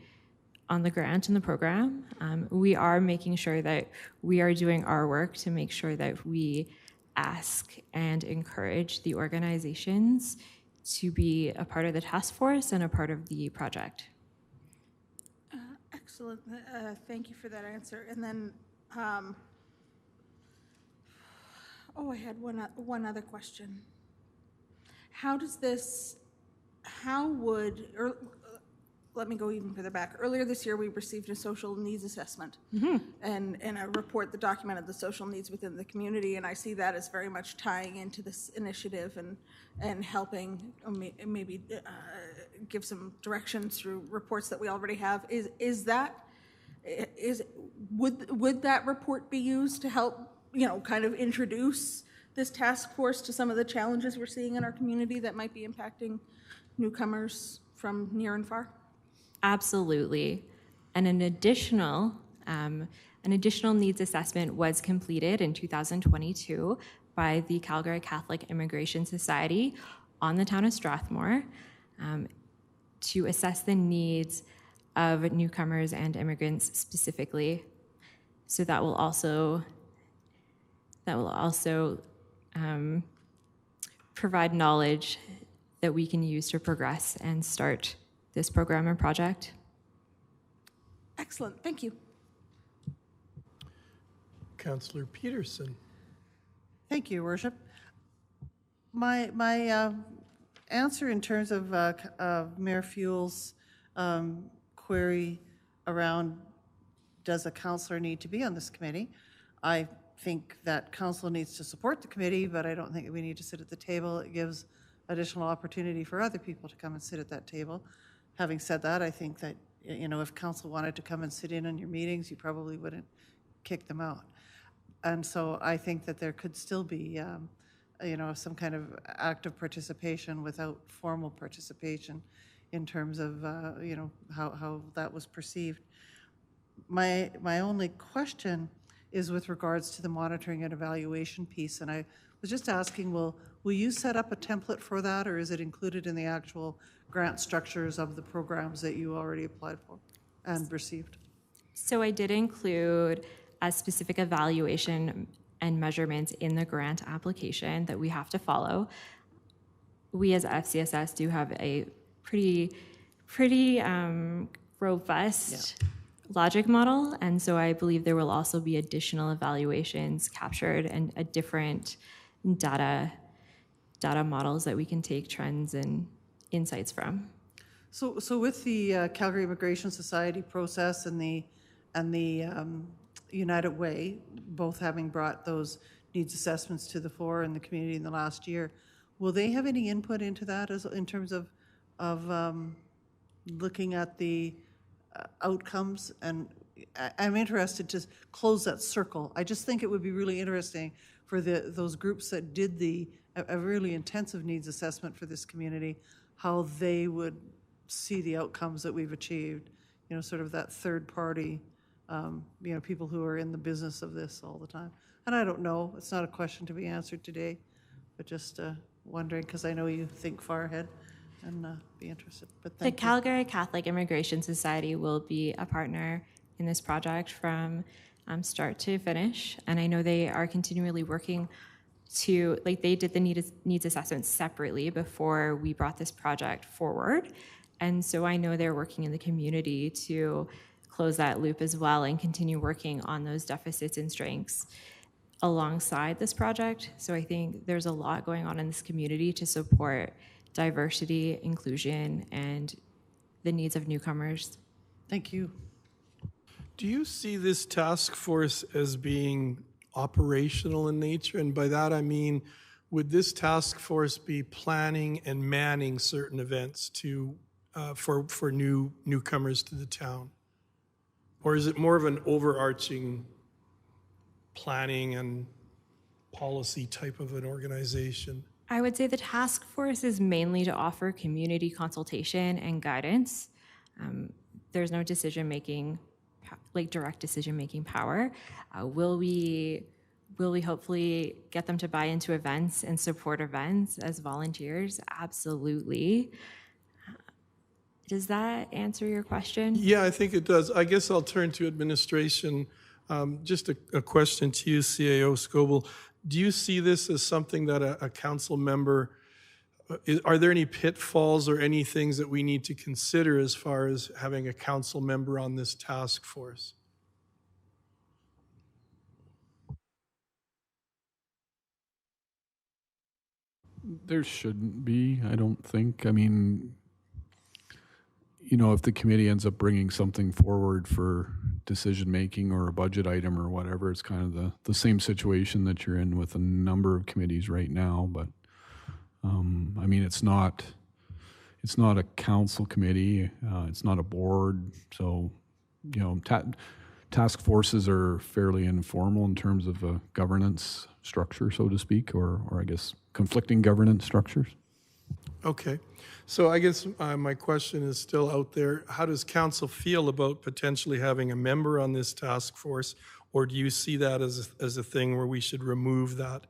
grant and the program. We are making sure that we are doing our work to make sure that we ask and encourage the organizations to be a part of the task force and a part of the project. Excellent. Thank you for that answer. And then, I had one other question. Let me go even further back. Earlier this year, we received a social needs assessment and a report that documented the social needs within the community, and I see that as very much tying into this initiative and helping maybe give some direction through reports that we already have. Would that report be used to help, kind of introduce this task force to some of the challenges we're seeing in our community that might be impacting newcomers from near and far? Absolutely. And an additional needs assessment was completed in 2022 by the Calgary Catholic Immigration Society on the town of Strathmore to assess the needs of newcomers and immigrants specifically. So that will also provide knowledge that we can use to progress and start this program and project. Excellent, thank you. Councillor Peterson. Thank you, Worship. My answer in terms of Mayor Fuel's query around does a councillor need to be on this committee, I think that council needs to support the committee, but I don't think that we need to sit at the table. It gives additional opportunity for other people to come and sit at that table. Having said that, I think that you know, if council wanted to come and sit in on your meetings, you probably wouldn't kick them out. And so I think that there could still be, you know, some kind of active participation without formal participation in terms of, you know, how that was perceived. My only question is with regards to the monitoring and evaluation piece, and I was just asking, will you set up a template for that, or is it included in the actual grant structures of the programs that you already applied for and received? So I did include a specific evaluation and measurements in the grant application that we have to follow. We as FCSS do have a pretty robust logic model, and so I believe there will also be additional evaluations captured and a different data models that we can take trends and insights from. So with the Calgary Immigration Society process and the United Way, both having brought those needs assessments to the fore in the community in the last year, will they have any input into that as in terms of looking at the outcomes? And I'm interested to close that circle. I just think it would be really interesting for those groups that did a really intensive needs assessment for this community, how they would see the outcomes that we've achieved, you know, sort of that third party, you know, people who are in the business of this all the time. And I don't know, it's not a question to be answered today, but just wondering, because I know you think far ahead and be interested. But The thank you. Calgary Catholic Immigration Society will be a partner in this project from start to finish, and I know they are continually working to, like, they did the needs assessment separately before we brought this project forward, and so I know they're working in the community to close that loop as well and continue working on those deficits and strengths alongside this project. So I think there's a lot going on in this community to support diversity, inclusion, and the needs of newcomers. Thank you. Do you see this task force as being operational in nature? And by that I mean, would this task force be planning and manning certain events to for newcomers to the town? Or is it more of an overarching planning and policy type of an organization? I would say the task force is mainly to offer community consultation and guidance. There's no decision-making, like direct decision-making power. Will we hopefully get them to buy into events and support events as volunteers? Absolutely. Does that answer your question? Yeah, I think it does. I guess I'll turn to administration. Just a question to you, CAO Scoble. Do you see this as something that a council member, are there any pitfalls or any things that we need to consider as far as having a council member on this task force? There shouldn't be, I don't think. I mean, you know, if the committee ends up bringing something forward for decision-making or a budget item or whatever, it's kind of the same situation that you're in with a number of committees right now. But, I mean, it's not a council committee, it's not a board. So, you know, task forces are fairly informal in terms of a governance structure, so to speak, or I guess conflicting governance structures. Okay. So I guess my question is still out there. How does council feel about potentially having a member on this task force? Or do you see that as a thing where we should remove that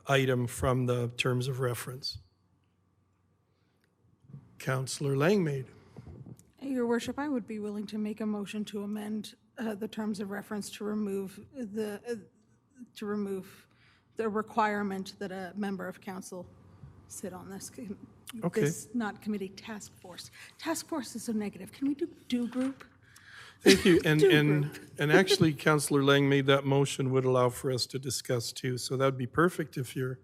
item from the terms of reference? Councillor Langmaid. Your Worship, I would be willing to make a motion to amend the terms of reference to remove the requirement that a member of council sit on this. Okay. This not committee, task force. Task force is so negative. Can we do group? Thank you. And actually, Councillor Lang made that motion would allow for us to discuss too. So that'd be perfect if you're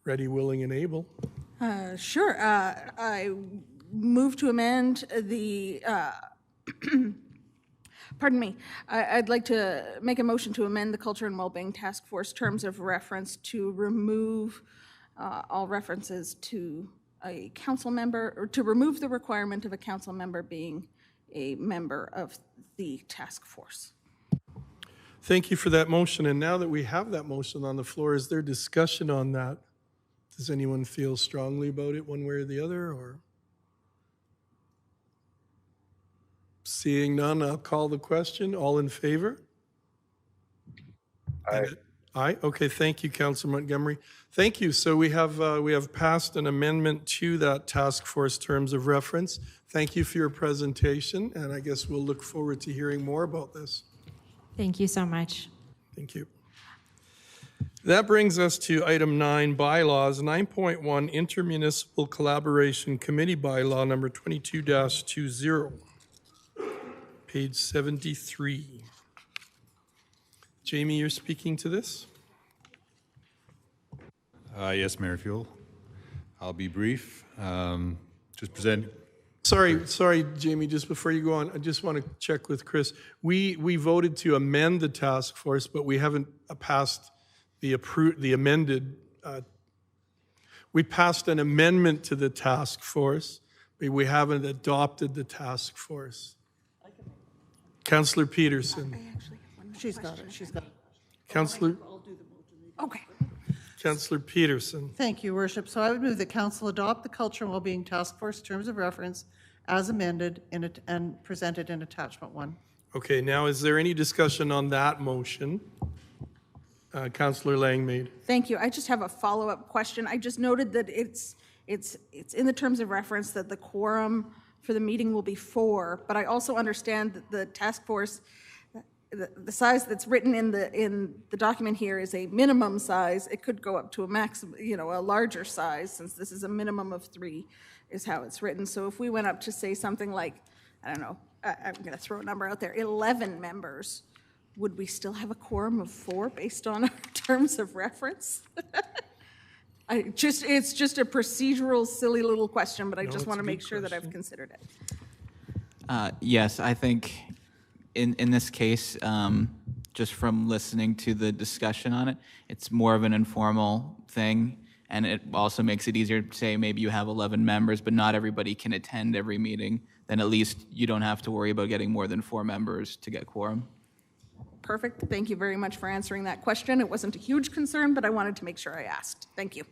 ready, willing, and able. Sure. I move to amend the, pardon me, I'd like to make a motion to amend the Culture and Wellbeing Task Force terms of reference to remove all references to a council member, or to remove the requirement of a council member being a member of the task force. Thank you for that motion. And now that we have that motion on the floor, is there discussion on that? Does anyone feel strongly about it one way or the other, or? Seeing none, I'll call the question. All in favor? Aye. Aye. Okay, thank you, Councillor Montgomery. Thank you. So we have passed an amendment to that task force terms of reference. Thank you for your presentation, and I guess we'll look forward to hearing more about this. Thank you so much. Thank you. That brings us to item 9, bylaws. 9.1, Intermunicipal Collaboration Committee Bylaw number 22-20, page 73. Jamie, you're speaking to this? Yes, Mayor Fuel. I'll be brief. Just present. Sorry, Jamie, just before you go on, I just want to check with Chris. We voted to amend the task force, but we haven't passed the amended. We passed an amendment to the task force, but we haven't adopted the task force. Councillor Peterson. She's got it. Councillor Okay. Councillor Peterson. Thank you, Worship. So I would move that Council adopt the Culture and Wellbeing Task Force terms of reference as amended and presented in Attachment 1. Okay, now is there any discussion on that motion? Councillor Langmaid. Thank you. I just have a follow-up question. I just noted that it's in the terms of reference that the quorum for the meeting will be 4, but I also understand that the task force, the size that's written in the document here is a minimum size. It could go up to a maximum, a larger size, since this is a minimum of 3 is how it's written. So if we went up to say something like, I don't know, I'm going to throw a number out there, 11 members, would we still have a quorum of 4 based on our terms of reference? It's just a procedural, silly little question, but I just want to make sure that I've considered it. Yes, I think in this case, just from listening to the discussion on it, it's more of an informal thing, and it also makes it easier to say maybe you have 11 members, but not everybody can attend every meeting. Then at least you don't have to worry about getting more than 4 members to get quorum. Perfect. Thank you very much for answering that question. It wasn't a huge concern, but I wanted to make sure I asked. Thank you.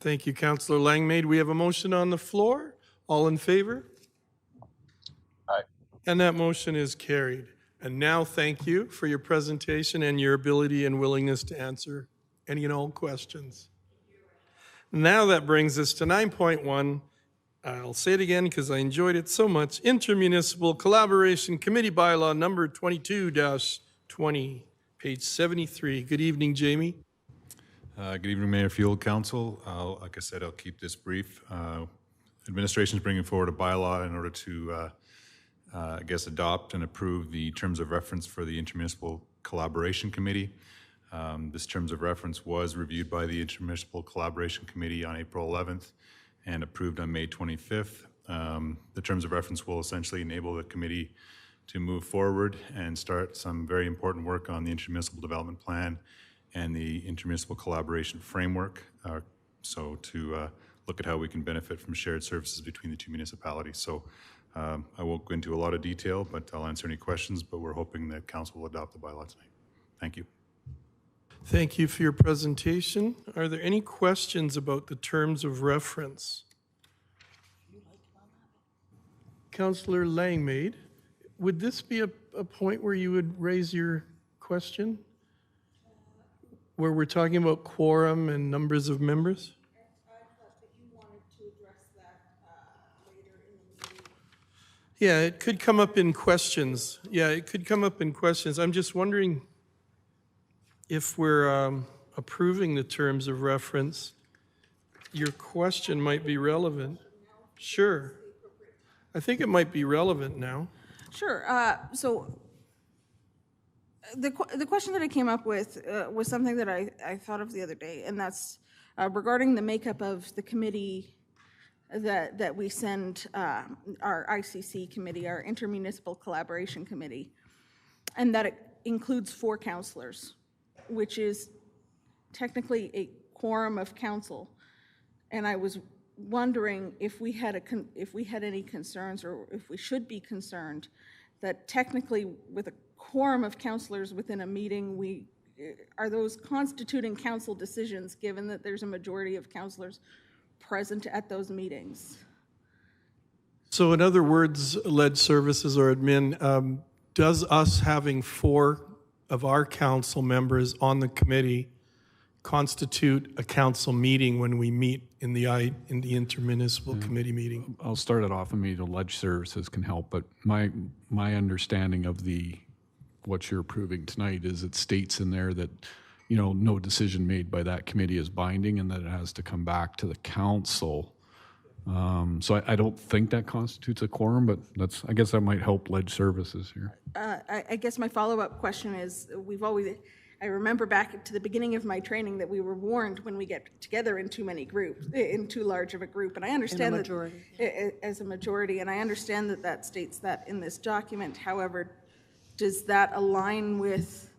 Thank you, Councillor Langmaid. We have a motion on the floor. All in favor? Aye. And that motion is carried. And now thank you for your presentation and your ability and willingness to answer any and all questions. Now that brings us to 9.1. I'll say it again because I enjoyed it so much. Intermunicipal Collaboration Committee Bylaw number 22-20, page 73. Good evening, Jamie. Good evening, Mayor Fuel, Council. Like I said, I'll keep this brief. Administration is bringing forward a bylaw in order to, adopt and approve the terms of reference for the Intermunicipal Collaboration Committee. This terms of reference was reviewed by the Intermunicipal Collaboration Committee on April 11th and approved on May 25th. The terms of reference will essentially enable the committee to move forward and start some very important work on the Intermunicipal Development Plan and the Intermunicipal Collaboration Framework, so to look at how we can benefit from shared services between the 2 municipalities. So I won't go into a lot of detail, but I'll answer any questions, but we're hoping that Council will adopt the bylaw tonight. Thank you. Thank you for your presentation. Are there any questions about the terms of reference? Councillor Langmaid, would this be a point where you would raise your question? Where we're talking about quorum and numbers of members? Yeah, it could come up in questions. I'm just wondering if we're approving the terms of reference, your question might be relevant. Sure. I think it might be relevant now. Sure. So the question that I came up with was something that I thought of the other day, and that's regarding the makeup of the committee that we send, our ICC committee, our Intermunicipal Collaboration Committee, and that it includes 4 councillors, which is technically a quorum of council. And I was wondering if we had if we had any concerns, or if we should be concerned that technically with a quorum of councillors within a meeting, are those constituting council decisions, given that there's a majority of councillors present at those meetings? So in other words, lead services or admin, does us having 4 of our council members on the committee constitute a council meeting when we meet in the intermunicipal committee meeting? I'll start it off, and maybe the ledge services can help, but my understanding of what you're approving tonight is it states in there that, no decision made by that committee is binding and that it has to come back to the council. So I don't think that constitutes a quorum, but I guess that might help ledge services here. I guess my follow-up question is, I remember back to the beginning of my training that we were warned when we get together in too large of a group, and I understand that as a majority, and I understand that states that in this document. However, does that align with,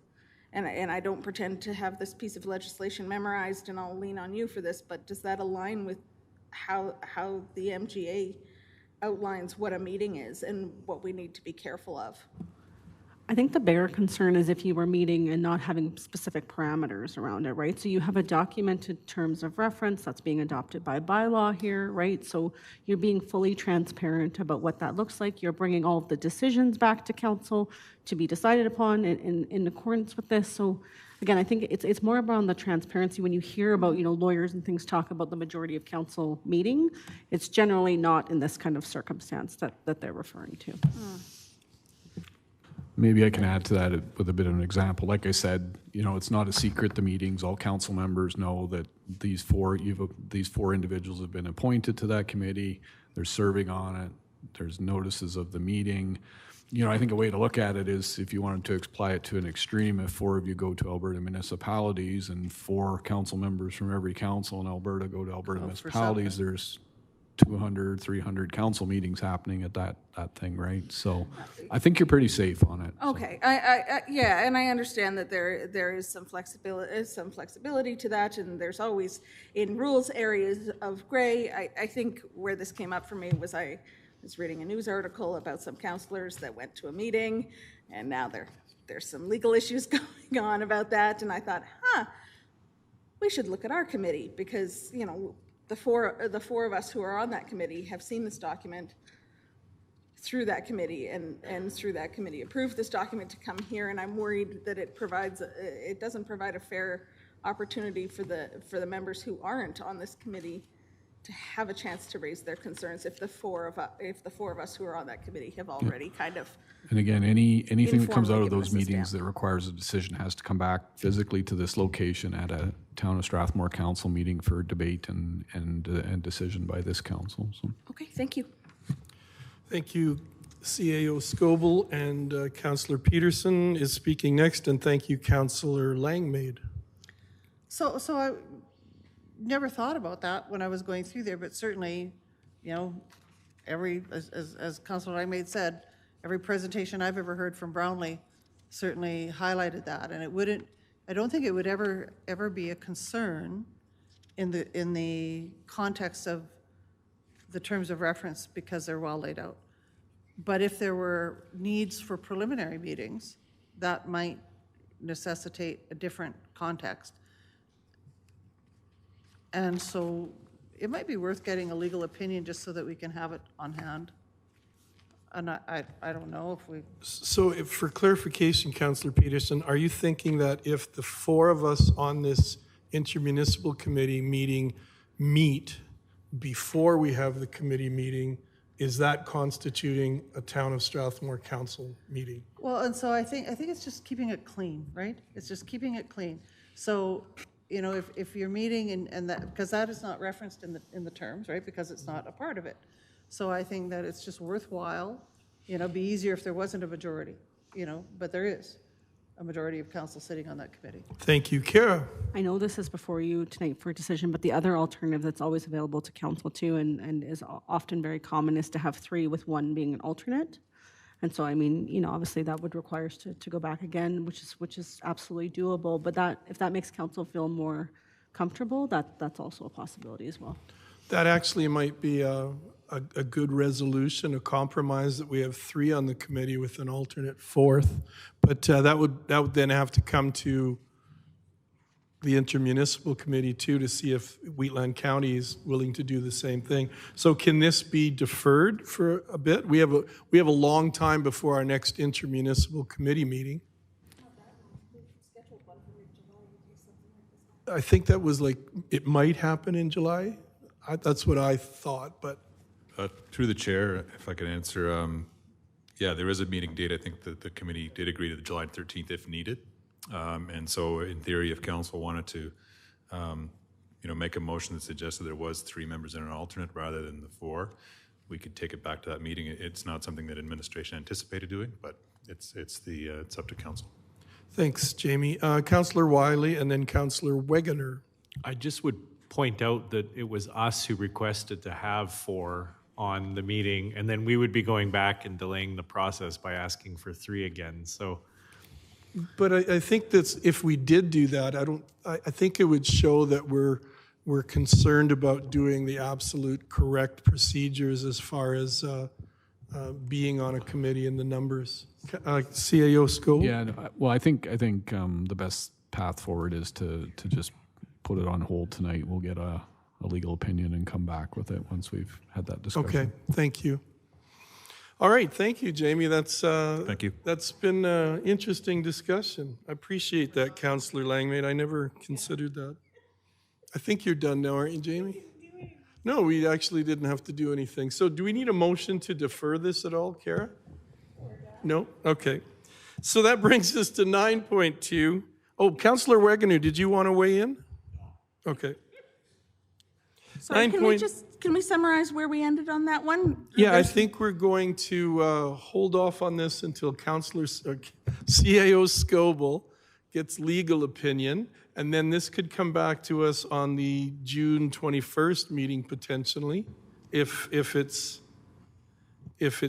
and I don't pretend to have this piece of legislation memorized, and I'll lean on you for this, but does that align with how the MGA outlines what a meeting is and what we need to be careful of? I think the bigger concern is if you were meeting and not having specific parameters around it, right? So you have a documented terms of reference that's being adopted by bylaw here, right? So you're being fully transparent about what that looks like. You're bringing all of the decisions back to council to be decided upon in accordance with this. So again, I think it's more around the transparency. When you hear about, lawyers and things talk about the majority of council meeting, it's generally not in this kind of circumstance that they're referring to. Maybe I can add to that with a bit of an example. Like I said, it's not a secret, the meetings. All council members know that these four individuals have been appointed to that committee. They're serving on it. There's notices of the meeting. I think a way to look at it is, if you wanted to apply it to an extreme, if 4 of you go to Alberta municipalities and 4 council members from every council in Alberta go to Alberta municipalities, there's 200, 300 council meetings happening at that thing, right? So I think you're pretty safe on it. Okay, yeah, and I understand that there is some flexibility to that, and there's always in rules areas of gray. I think where this came up for me was I was reading a news article about some councillors that went to a meeting, and now there's some legal issues going on about that, and I thought, we should look at our committee, because the four of us who are on that committee have seen this document through that committee, and through that committee approved this document to come here, and I'm worried that it doesn't provide a fair opportunity for the members who aren't on this committee to have a chance to raise their concerns if the four of us who are on that committee have already kind of. And again, anything that comes out of those informally given meetings us a that requires a decision has to come back physically to this location at a Town of Strathmore Council meeting for debate and decision by this council. So. Okay, thank you. Thank you, CAO Scoble, and Councillor Peterson is speaking next, and thank you, Councillor Langmaid. So I never thought about that when I was going through there, but certainly, as Councillor Langmaid said, every presentation I've ever heard from Brownlee certainly highlighted that, and I don't think it would ever be a concern in the context of the terms of reference, because they're well laid out. But if there were needs for preliminary meetings, that might necessitate a different context. And so it might be worth getting a legal opinion just so that we can have it on hand. And I don't know if we... So for clarification, Councillor Peterson, are you thinking that if the 4 of us on this intermunicipal committee meet before we have the committee meeting, is that constituting a Town of Strathmore Council meeting? Well, and so I think it's just keeping it clean, right? It's just keeping it clean. So, if you're meeting and that, because that is not referenced in the terms, right? Because it's not a part of it. So I think that it's just worthwhile, it'd be easier if there wasn't a majority, but there is a majority of council sitting on that committee. Thank you. Kara? I know this is before you tonight for a decision, but the other alternative that's always available to council too, and is often very common, is to have 3 with 1 being an alternate. And so, obviously that would require us to go back again, which is absolutely doable. But if that makes council feel more comfortable, that's also a possibility as well. That actually might be a good resolution, a compromise, that we have 3 on the committee with an alternate 4th. But that would then have to come to the intermunicipal committee too, to see if Wheatland County is willing to do the same thing. So can this be deferred for a bit? We have a long time before our next intermunicipal committee meeting. I think that was like, it might happen in July. That's what I thought, but. Through the chair, if I could answer, yeah, there is a meeting date. I think that the committee did agree to the July 13th if needed. And so in theory, if council wanted to, make a motion that suggested there was 3 members and an alternate rather than the 4, we could take it back to that meeting. It's not something that administration anticipated doing, but it's up to council. Thanks, Jamie. Councillor Wiley and then Councillor Wegener. I just would point out that it was us who requested to have 4 on the meeting, and then we would be going back and delaying the process by asking for 3 again. So, but I think that's, if we did do that, I think it would show that we're concerned about doing the absolute correct procedures as far as being on a committee and the numbers. CAO Scope? Yeah, well, I think the best path forward is to just put it on hold tonight. We'll get a legal opinion and come back with it once we've had that discussion. Okay, thank you. All right, thank you, Jamie. Thank you. That's been an interesting discussion. I appreciate that, Councillor Langmaid. I never considered that. I think you're done now, aren't you, Jamie? No, we actually didn't have to do anything. So do we need a motion to defer this at all, Kara? No? Okay. So that brings us to 9.2. Oh, Councillor Wegener, did you want to weigh in? Okay. So can we summarize where we ended on that one? Yeah, I think we're going to hold off on this until CAO Scoble gets legal opinion, and then this could come back to us on the June 21st meeting potentially, if it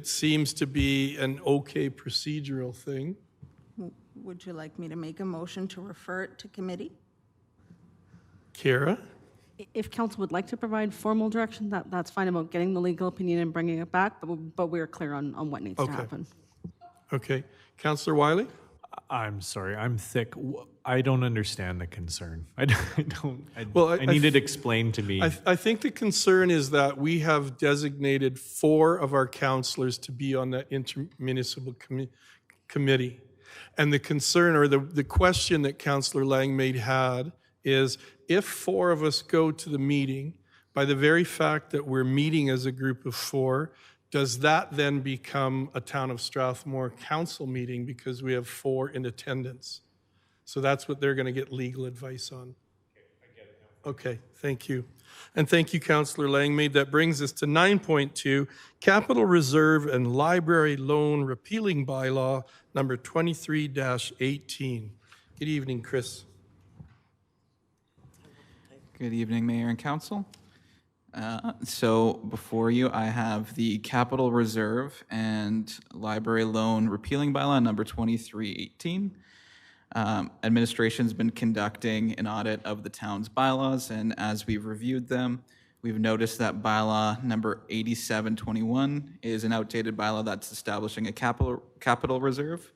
seems to be an okay procedural thing. Would you like me to make a motion to refer it to committee? Kara? If council would like to provide formal direction, that's fine about getting the legal opinion and bringing it back, but we're clear on what needs to happen. Okay. Councillor Wiley? I'm sorry, I'm thick. I don't understand the concern. I Well, need it explained to me. I think the concern is that we have designated 4 of our councillors to be on that intermunicipal committee. And the concern, or the question that Councillor Langmaid had, is if 4 of us go to the meeting, by the very fact that we're meeting as a group of 4, does that then become a Town of Strathmore council meeting because we have 4 in attendance? So that's what they're going to get legal advice on. Okay, I get it now. Okay, thank you. And thank you, Councillor Langmaid. That brings us to 9.2, Capital Reserve and Library Loan Repealing Bylaw number 23-18. Good evening, Chris. Good evening, Mayor and Council. So before you, I have the Capital Reserve and Library Loan Repealing Bylaw number 2318. Administration's been conducting an audit of the town's bylaws, and as we've reviewed them, we've noticed that bylaw number 8721 is an outdated bylaw that's establishing a capital reserve.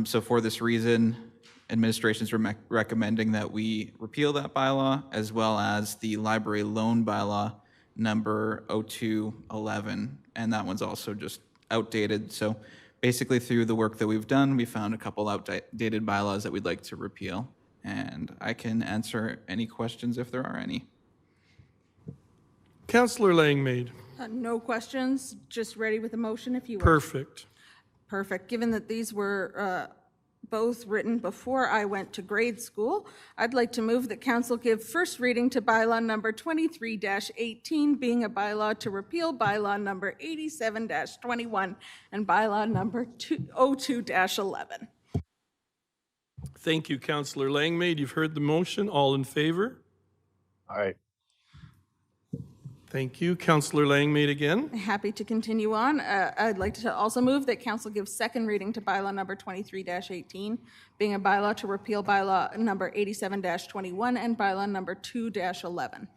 So for this reason, administration's recommending that we repeal that bylaw, as well as the library loan bylaw number 0211, and that one's also just outdated. So basically through the work that we've done, we found a couple outdated bylaws that we'd like to repeal, and I can answer any questions if there are any. Councillor Langmaid. No questions, just ready with a motion if you wish. Perfect. Perfect. Given that these were both written before I went to grade school, I'd like to move that council give first reading to bylaw number 23-18, being a bylaw to repeal bylaw number 87-21 and bylaw number 02-11. Thank you, Councillor Langmaid. You've heard the motion. All in favor? Aye. Thank you. Councillor Langmaid again. Happy to continue on. I'd like to also move that council gives second reading to bylaw number 23-18, being a bylaw to repeal bylaw number 87-21 and bylaw number 2-11.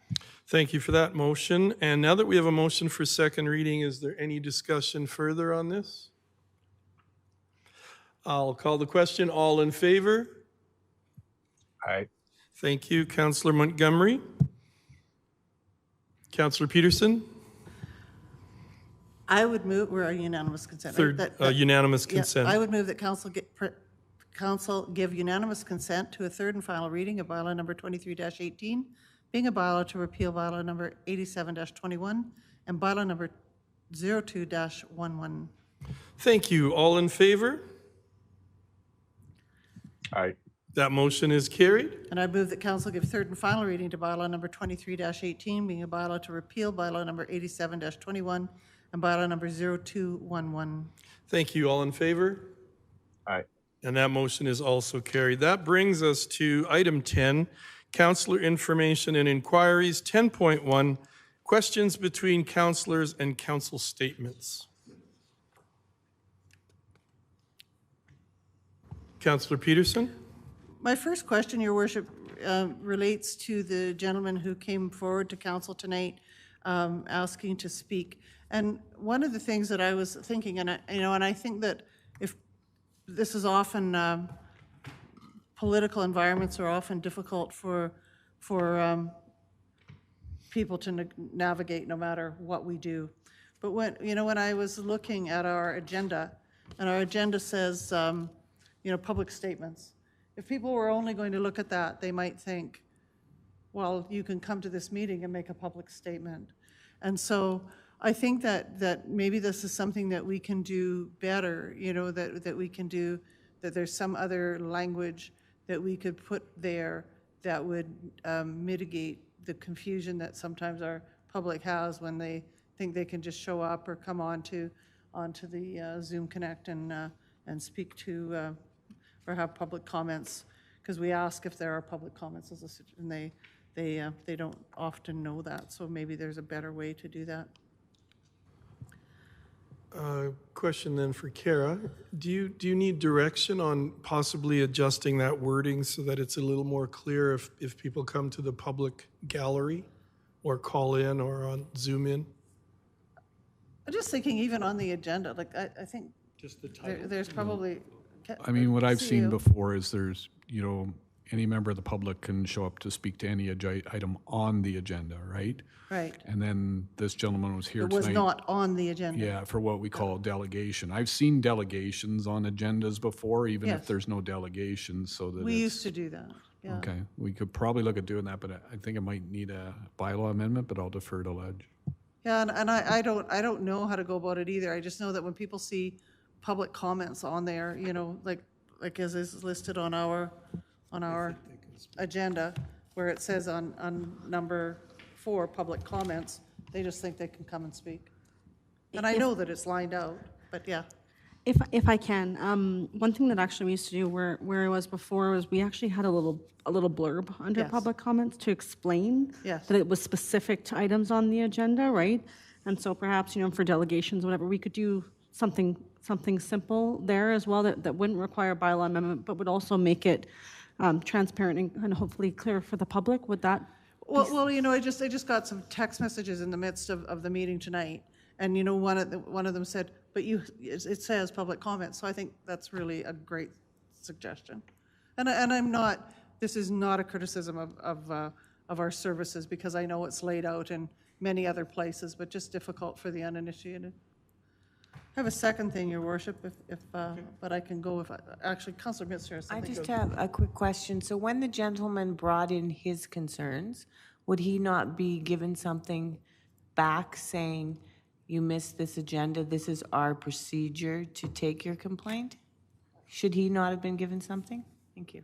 Thank you for that motion. And now that we have a motion for second reading, is there any discussion further on this? I'll call the question. All in favor? Aye. Thank you. Councillor Montgomery. Councillor Peterson. I would move, we're a unanimous consent. right? Third, unanimous Yeah, consent. I would move that council give unanimous consent to a third and final reading of bylaw number 23-18, being a bylaw to repeal bylaw number 87-21 and bylaw number 02-11. Thank you. All in favor? Aye. That motion is carried. And I move that council give third and final reading to bylaw number 23-18, being a bylaw to repeal bylaw number 87-21 and bylaw number 02-11. Thank you. All in favor? Aye. And that motion is also carried. That brings us to item 10, councillor information and inquiries. 10.1, questions between councillors and council statements. Councillor Peterson? My first question, Your Worship, relates to the gentleman who came forward to council tonight asking to speak. And one of the things that I was thinking, and I think that if this is often political environments are often difficult for people to navigate, no matter what we do. But when I was looking at our agenda, and our agenda says public statements. If people were only going to look at that, they might think, well, you can come to this meeting and make a public statement. And so I think that maybe this is something that we can do better, that we can do, that there's some other language that we could put there that would mitigate the confusion that sometimes our public has when they think they can just show up or come onto the Zoom Connect and speak to or have public comments, because we ask if there are public comments, and they don't often know that. So maybe there's a better way to do that. Question then for Kara. Do you need direction on possibly adjusting that wording so that it's a little more clear if people come to the public gallery or call in or on Zoom in? I'm just thinking even on the agenda, like I think Just the title. there's probably... I mean, what I've seen CEO. before is there's, any member of the public can show up to speak to any item on the agenda, right? Right. And then this gentleman was here It tonight. was not on the agenda. Yeah, for what we call delegation. I've seen delegations on agendas before, even Yes. if there's no delegations, so that We it's- used to do that, yeah. Okay, we could probably look at doing that, but I think it might need a bylaw amendment, but I'll defer to Ledge. Yeah, and I don't know how to go about it either. I just know that when people see public comments on there, like as is listed on our agenda, where it says on number 4, public comments, they just think they can come and speak. And I know that it's lined out, but yeah. If I can, one thing that actually we used to do where I was before was we actually had a little blurb under Yes. public comments to explain Yes. that it was specific to items on the agenda, right? And so perhaps, for delegations, whatever, we could do something simple there as well that wouldn't require a bylaw amendment, but would also make it transparent and hopefully clear for the public. Would that? Well, I just got some text messages in the midst of the meeting tonight, and one of them said, but it says public comment, so I think that's really a great suggestion. And I'm not, this is not a criticism of our services, because I know it's laid out in many other places, but just difficult for the uninitiated. I have a second thing, Your Worship, but I can go actually, Councillor Mitzer has I something. just have a quick question. So when the gentleman brought in his concerns, would he not be given something back saying, you missed this agenda, this is our procedure to take your complaint? Should he not have been given something? Thank you.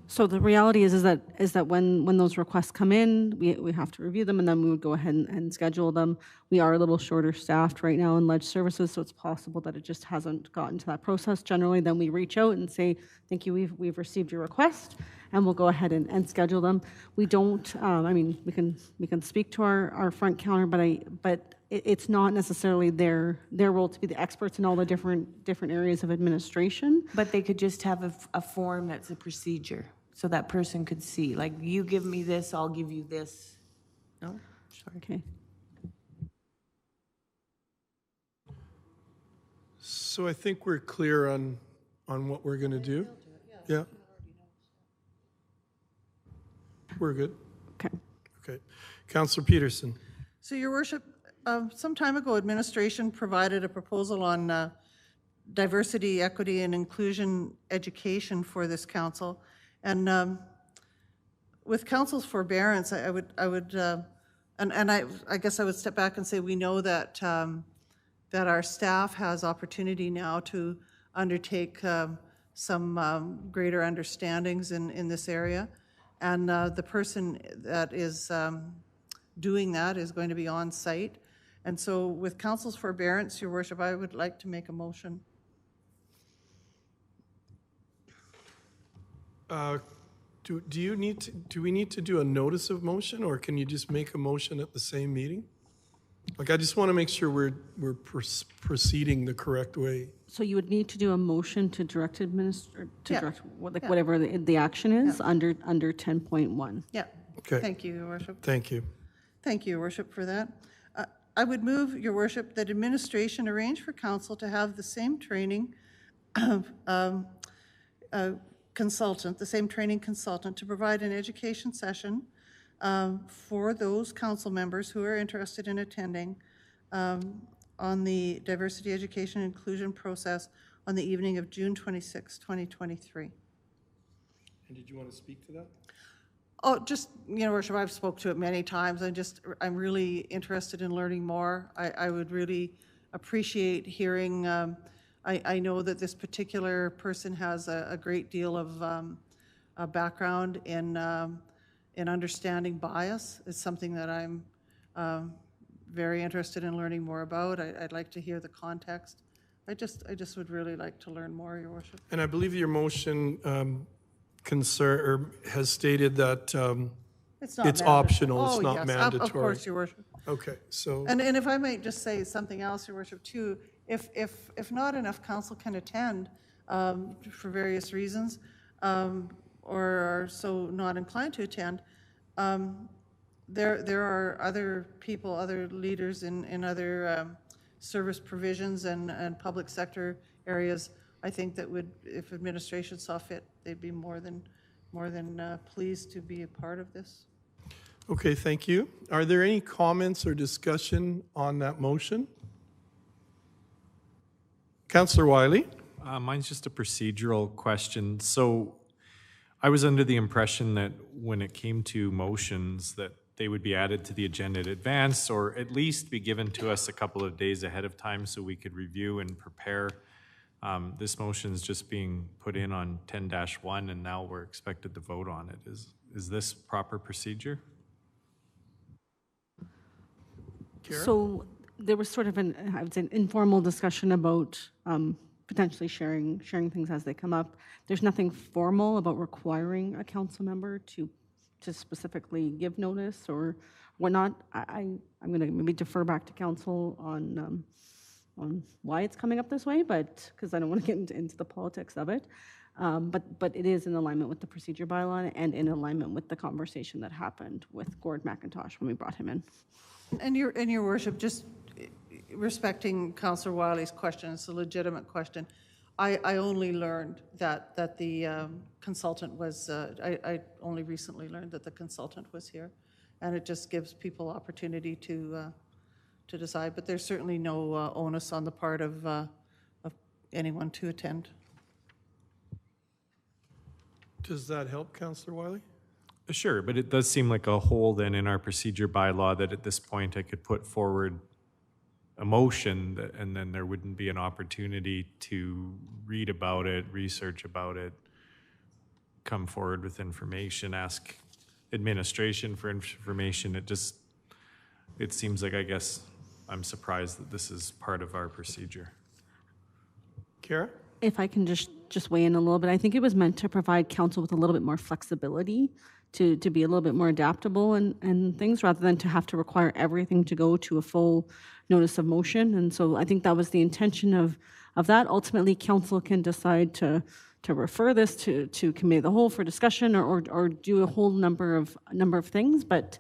So the reality is that when those requests come in, we have to review them, and then we would go ahead and schedule them. We are a little shorter staffed right now in ledge services, so it's possible that it just hasn't gotten to that process. Generally, then we reach out and say, thank you, we've received your request, and we'll go ahead and schedule them. We don't, I mean, we can speak to our front counter, but it's not necessarily their role to be the experts in all the different areas of administration. But they could just have a form that's a procedure, so that person could see, like, you give me this, I'll give you this. No? Sorry. Okay. So I think we're clear on what we're going to do. Yeah. We're good. Okay. Okay. Councillor Peterson. So, Your Worship, some time ago, administration provided a proposal on diversity, equity, and inclusion education for this council. And with council's forbearance, I guess I would step back and say we know that that our staff has opportunity now to undertake some greater understandings in this area, and the person that is doing that is going to be on site. And so, with council's forbearance, Your Worship, I would like to make a motion. Do we need to do a notice of motion, or can you just make a motion at the same meeting? Like, I just want to make sure we're proceeding the correct way. So you would need to do a motion to direct Yeah. direct whatever the action is under 10.1. Yeah. Okay. Thank you, Your Worship. Thank you. Thank you, Your Worship, for that. I would move, Your Worship, that administration arrange for council to have the same training consultant, the same training consultant, to provide an education session for those council members who are interested in attending on the diversity, education, and inclusion process on the evening of June 26, 2023. And did you want to speak to that? Oh, just, Your Worship, I've spoke to it many times. I'm really interested in learning more. I would really appreciate hearing. I know that this particular person has a great deal of a background in understanding bias. It's something that I'm very interested in learning more about. I'd like to hear the context. I just would really like to learn more, Your Worship. And I believe your motion has stated that it's optional, it's not mandatory. Of course, Your Worship. Okay, so. And if I might just say something else, Your Worship, too, if not enough council can attend for various reasons, or are so not inclined to attend, there are other people, other leaders in other service provisions and public sector areas, I think that would, if administration saw fit, they'd be more than pleased to be a part of this. Okay, thank you. Are there any comments or discussion on that motion? Councillor Wiley? Mine's just a procedural question. So I was under the impression that when it came to motions that they would be added to the agenda in advance, or at least be given to us a couple of days ahead of time so we could review and prepare. This motion is just being put in on 10-1, and now we're expected to vote on it. Is this proper procedure? So there was sort of I would say, an informal discussion about potentially sharing things as they come up. There's nothing formal about requiring a council member to specifically give notice or whatnot. I'm going to maybe defer back to council on why it's coming up this way, but because I don't want to get into the politics of it. But it is in alignment with the procedure bylaw and in alignment with the conversation that happened with Gord McIntosh when we brought him in. And your Worship, just respecting Councillor Wiley's question, it's a legitimate question. I only learned that the consultant was, I only recently learned that the consultant was here, and it just gives people opportunity to decide. But there's certainly no onus on the part of anyone to attend. Does that help, Councillor Wiley? Sure, but it does seem like a hole then in our procedure bylaw that at this point I could put forward a motion and then there wouldn't be an opportunity to read about it, research about it. come forward with information, ask administration for information. It seems like, I guess, I'm surprised that this is part of our procedure. Kara? If I can just weigh in a little bit, I think it was meant to provide council with a little bit more flexibility to be a little bit more adaptable and things, rather than to have to require everything to go to a full notice of motion. And so I think that was the intention of that. Ultimately, council can decide to refer this to committee of the whole for discussion, or do a whole number of things, but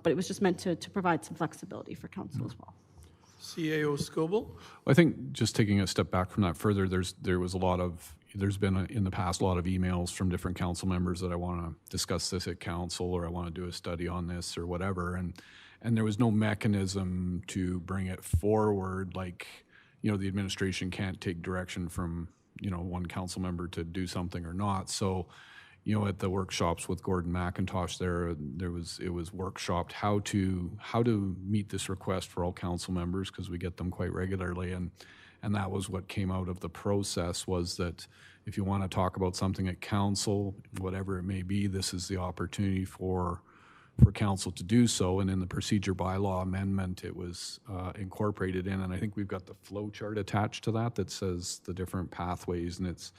it was just meant to provide some flexibility for council as well. CAO Scoble? I think just taking a step back from that further, there's been in the past a lot of emails from different council members that I want to discuss this at council, or I want to do a study on this or whatever, and there was no mechanism to bring it forward. Like, the administration can't take direction from one council member to do something or not. So, at the workshops with Gordon McIntosh, it was workshopped how to meet this request for all council members, because we get them quite regularly, and that was what came out of the process, was that if you want to talk about something at council, whatever it may be, this is the opportunity for council to do so. And in the procedure bylaw amendment, it was incorporated in, and I think we've got the flow chart attached to that says the different pathways, and it's,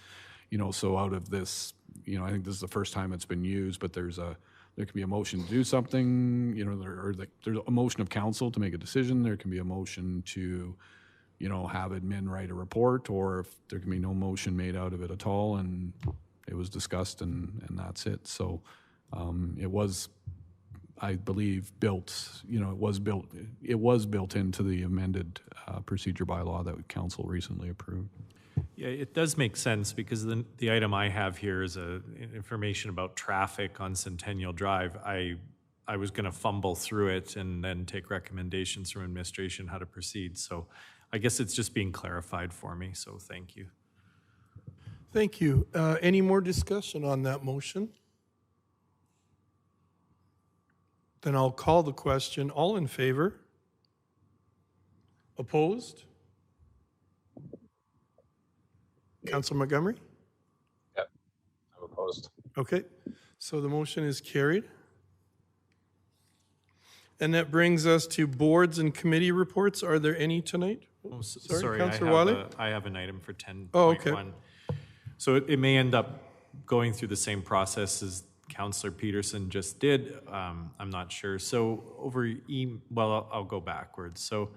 so out of this, I think this is the first time it's been used, but there can be a motion to do something, there's a motion of council to make a decision. There can be a motion to, have admin write a report, or if there can be no motion made out of it at all, and it was discussed and that's it. So it was, I believe, it was built into the amended procedure bylaw that council recently approved. Yeah, it does make sense, because the item I have here is information about traffic on Centennial Drive. I was going to fumble through it and then take recommendations from administration how to proceed. So I guess it's just being clarified for me, so thank you. Thank you. Any more discussion on that motion? Then I'll call the question. All in favor? Opposed? Councillor Montgomery? Yep, I'm opposed. Okay, so the motion is carried. And that brings us to boards and committee reports. Are there any tonight? Oh, sorry, Councillor Wiley? I have an item for 10.1. Oh, okay. So it may end up going through the same process as Councillor Peterson just did. I'm not sure. So I'll go backwards. So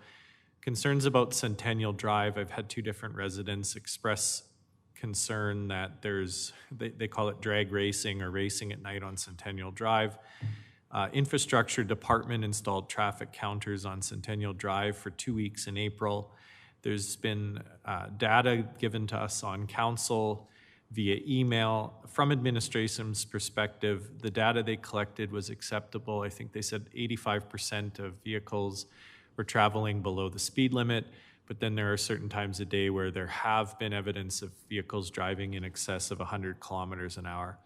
concerns about Centennial Drive. I've had two different residents express concern that they call it drag racing or racing at night on Centennial Drive. Infrastructure Department installed traffic counters on Centennial Drive for 2 weeks in April. There's been data given to us on council via email. From administration's perspective, the data they collected was acceptable. I think they said 85% of vehicles were traveling below the speed limit, but then there are certain times a day where there have been evidence of vehicles driving in excess of 100 kilometers an hour.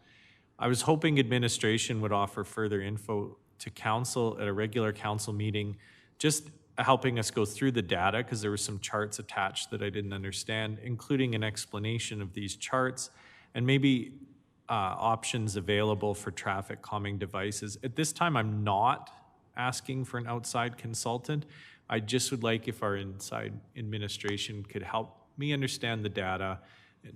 I was hoping administration would offer further info to council at a regular council meeting, just helping us go through the data, because there were some charts attached that I didn't understand, including an explanation of these charts and maybe options available for traffic calming devices. At this time, I'm not asking for an outside consultant. I just would like if our inside administration could help me understand the data,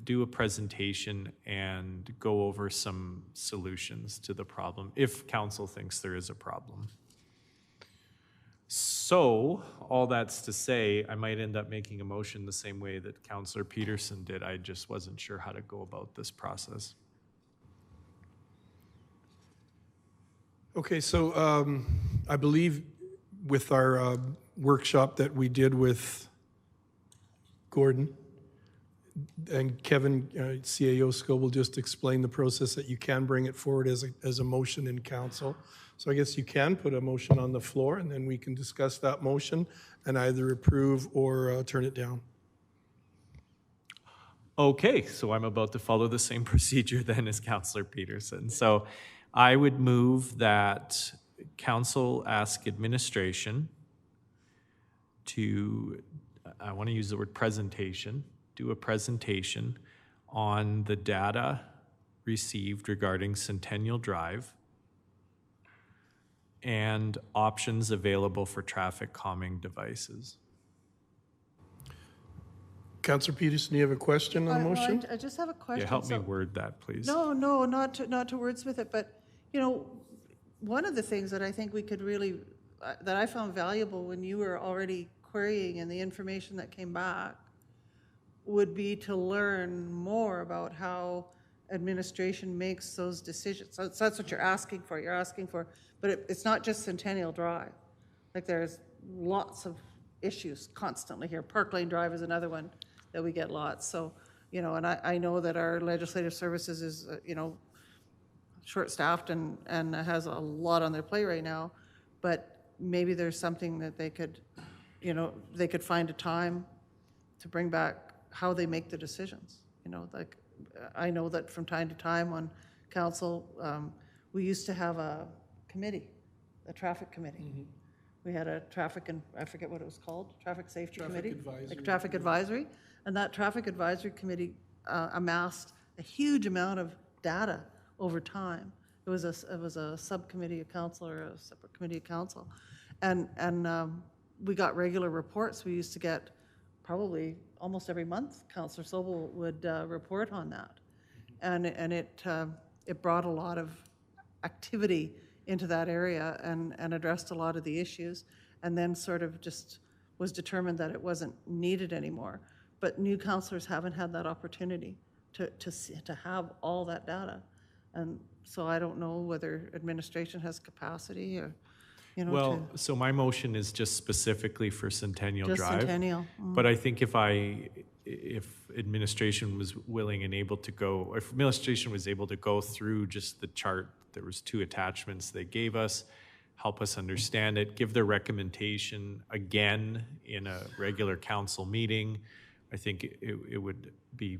do a presentation, and go over some solutions to the problem, if council thinks there is a problem. So, all that's to say, I might end up making a motion the same way that Councillor Peterson did. I just wasn't sure how to go about this process. Okay, so I believe with our workshop that we did with Gordon and Kevin, CAO Scoble just explained the process that you can bring it forward as a motion in council. So I guess you can put a motion on the floor, and then we can discuss that motion and either approve or turn it down. Okay, so I'm about to follow the same procedure then as Councillor Peterson. So I would move that council ask administration to, I want to use the word presentation, do a presentation on the data received regarding Centennial Drive and options available for traffic calming devices. Councillor Peterson, do you have a question on the Well, motion? I just have a question. Yeah, help me So- word that, please. No, not to wordsmith it, but, one of the things that I think we could really, that I found valuable when you were already querying and the information that came back would be to learn more about how administration makes those decisions. So that's what you're asking for, but it's not just Centennial Drive. Like, there's lots of issues constantly here. Park Lane Drive is another one that we get lots. So, and I know that our legislative services is, short-staffed and has a lot on their plate right now, but maybe there's something that they could find a time to bring back how they make the decisions. Like, I know that from time to time on council, we used to have a committee, a traffic committee. We had a traffic, and I forget what it was called, traffic safety committee? Like traffic advisory. And that traffic advisory committee amassed a huge amount of data over time. It was a subcommittee of council or a separate committee of council. And we got regular reports. We used to get probably almost every month, Councillor Sobel would report on that. And it brought a lot of activity into that area and addressed a lot of the issues, and then sort of just was determined that it wasn't needed anymore. But new councillors haven't had that opportunity to have all that data. And so I don't know whether administration has capacity or, Well, so my motion is just specifically for Centennial just Drive. Centennial. But I think if administration was willing and able to go, if administration was able to go through just the chart, there was 2 attachments they gave us, help us understand it, give their recommendation again in a regular council meeting, I think it would be,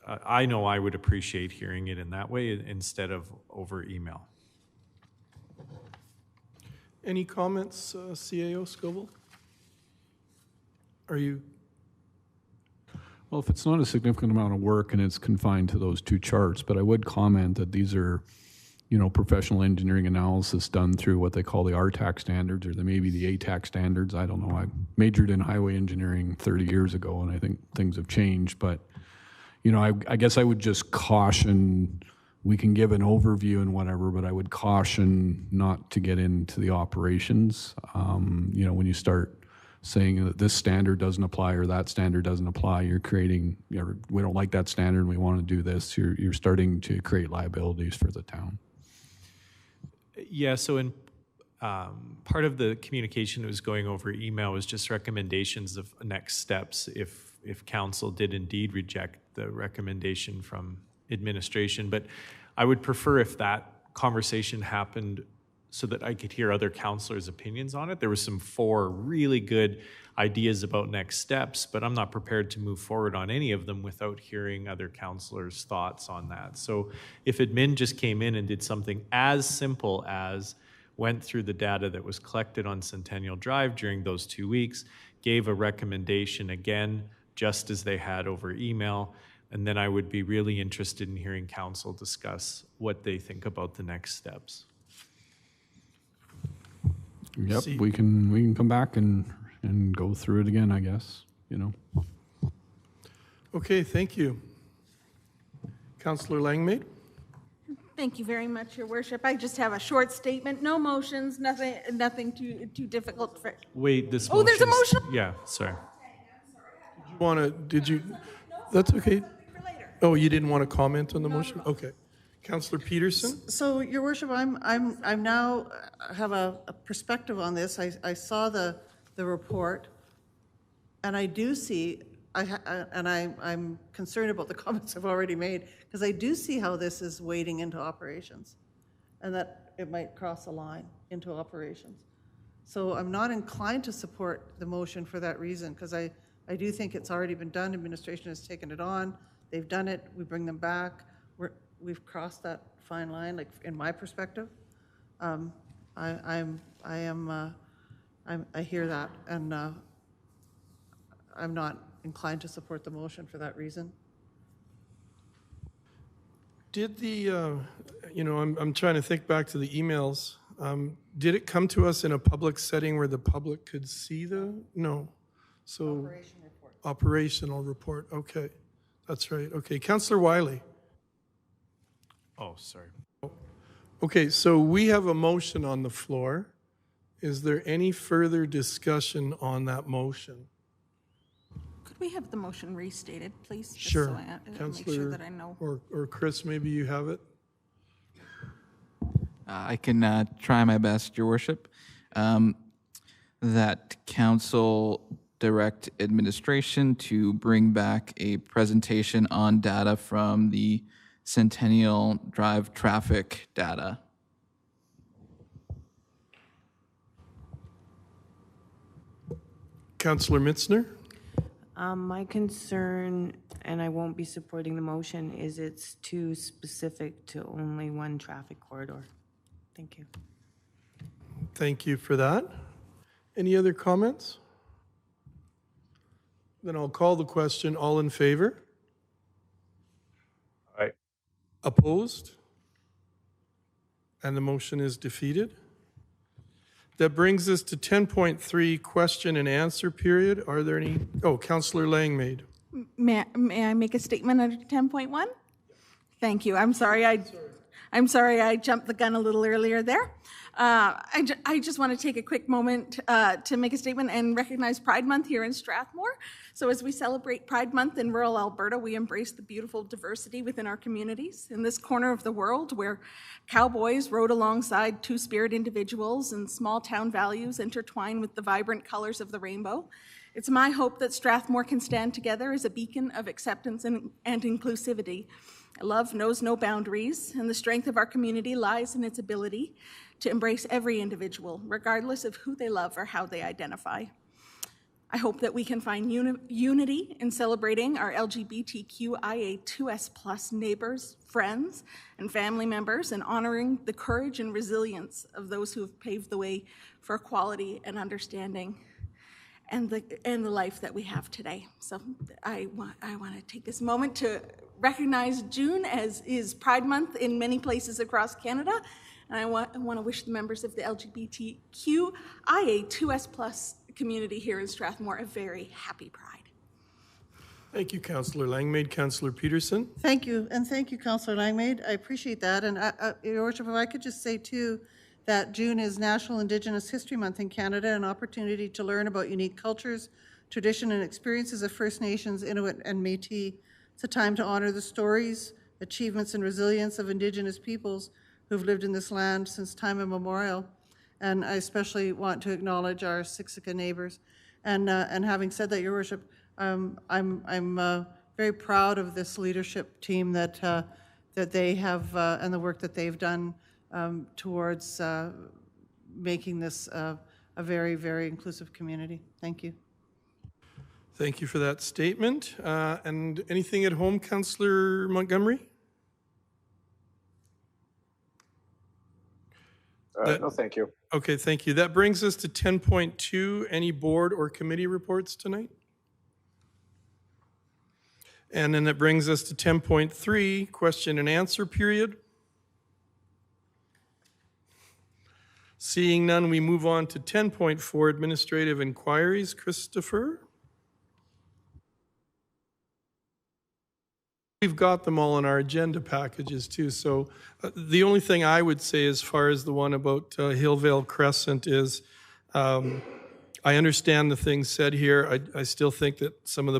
I know I would appreciate hearing it in that way instead of over email. Any comments, CAO Scoble? Are you? Well, if it's not a significant amount of work and it's confined to those 2 charts, but I would comment that these are, professional engineering analysis done through what they call the RTAC standards, or maybe the ATAC standards. I don't know. I majored in highway engineering 30 years ago, and I think things have changed. But, I guess I would just caution, we can give an overview and whatever, but I would caution not to get into the operations. When you start saying that this standard doesn't apply or that standard doesn't apply, you're creating, we don't like that standard and we want to do this, you're starting to create liabilities for the town. Yeah, so in part of the communication that was going over email was just recommendations of next steps if council did indeed reject the recommendation from administration. But I would prefer if that conversation happened so that I could hear other councillors' opinions on it. There were some 4 really good ideas about next steps, but I'm not prepared to move forward on any of them without hearing other councillors' thoughts on that. So if admin just came in and did something as simple as went through the data that was collected on Centennial Drive during those 2 weeks, gave a recommendation again, just as they had over email, and then I would be really interested in hearing council discuss what they think about the next steps. Yep, we can come back and go through it again, I guess, Okay, thank you. Councillor Langmaid? Thank you very much, Your Worship. I just have a short statement. No motions, nothing too difficult for. Wait, this Oh, there's a motion's- motion? Yeah, sorry. That's okay. Oh, you didn't want to comment on the motion? Okay. Councillor Peterson? So, Your Worship, I'm now have a perspective on this. I saw the report, and I do see, I'm concerned about the comments I've already made, because I do see how this is wading into operations, and that it might cross a line into operations. So I'm not inclined to support the motion for that reason, because I do think it's already been done. Administration has taken it on. They've done it. We bring them back. We've crossed that fine line, like in my perspective. I hear that, and I'm not inclined to support the motion for that reason. Did the, I'm trying to think back to the emails. Did it come to us in a public setting where the public could see no. So. Operational report, okay. That's right, okay. Councillor Wiley. Oh, sorry. Okay, so we have a motion on the floor. Is there any further discussion on that motion? Could we have the motion restated, please? Just Sure. So I make Councillor, sure that I know. or Chris, maybe you have it? I can try my best, Your Worship. That council direct administration to bring back a presentation on data from the Centennial Drive traffic data. Councillor Mitzner? My concern, and I won't be supporting the motion, is it's too specific to only one traffic corridor. Thank you. Thank you for that. Any other comments? Then I'll call the question. All in favor? Aye. Opposed? And the motion is defeated. That brings us to 10.3, question and answer period. Are there any? Oh, Councillor Langmaid. May I make a statement under 10.1? Thank you. I'm sorry I jumped the gun a little earlier there. I just want to take a quick moment to make a statement and recognize Pride Month here in Strathmore. So as we celebrate Pride Month in rural Alberta, we embrace the beautiful diversity within our communities. In this corner of the world where cowboys rode alongside two-spirit individuals and small town values intertwine with the vibrant colors of the rainbow, it's my hope that Strathmore can stand together as a beacon of acceptance and inclusivity. Love knows no boundaries, and the strength of our community lies in its ability to embrace every individual, regardless of who they love or how they identify. I hope that we can find unity in celebrating our LGBTQIA2S+ neighbors, friends, and family members, and honoring the courage and resilience of those who have paved the way for equality and understanding and the life that we have today. So I want to take this moment to recognize June as is Pride Month in many places across Canada, and I want to wish the members of the LGBTQIA2S+ community here in Strathmore a very happy Pride. Thank you, Councillor Langmaid. Councillor Peterson? Thank you, and thank you, Councillor Langmaid. I appreciate that. And Your Worship, if I could just say too, that June is National Indigenous History Month in Canada, an opportunity to learn about unique cultures, tradition, and experiences of First Nations, Inuit, and Métis. It's a time to honor the stories, achievements, and resilience of Indigenous peoples who've lived in this land since time immemorial. And I especially want to acknowledge our Siksika neighbors. And having said that, Your Worship, I'm very proud of this leadership team that they have and the work that they've done towards making this a very, very inclusive community. Thank you. Thank you for that statement. And anything at home, Councillor Montgomery? No, thank you. Okay, thank you. That brings us to 10.2. Any board or committee reports tonight? And then that brings us to 10.3, question and answer period. Seeing none, we move on to 10.4, administrative inquiries. Christopher? We've got them all in our agenda packages too. So the only thing I would say as far as the one about Hillvale Crescent is I understand the things said here. I still think that some of the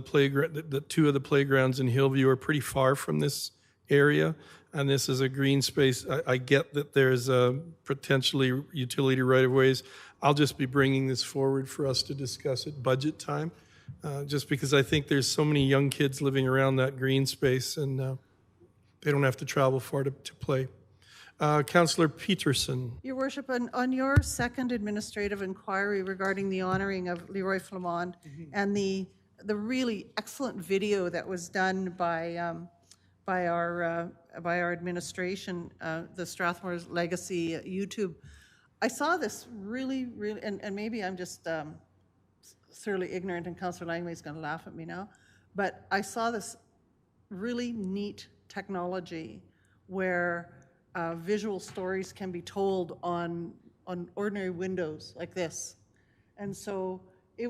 two of the playgrounds in Hillview are pretty far from this area, and this is a green space. I get that there's potentially utility right-of-ways. I'll just be bringing this forward for us to discuss at budget time. Just because I think there's so many young kids living around that green space, and they don't have to travel far to play. Councillor Peterson. Your Worship, on your second administrative inquiry regarding the honoring of Leroy Flamond and the really excellent video that was done by our administration, the Strathmore's Legacy YouTube, I saw this really, and maybe I'm just thoroughly ignorant, and Councillor Langmaid is going to laugh at me now, but I saw this really neat technology where visual stories can be told on ordinary windows like this. And so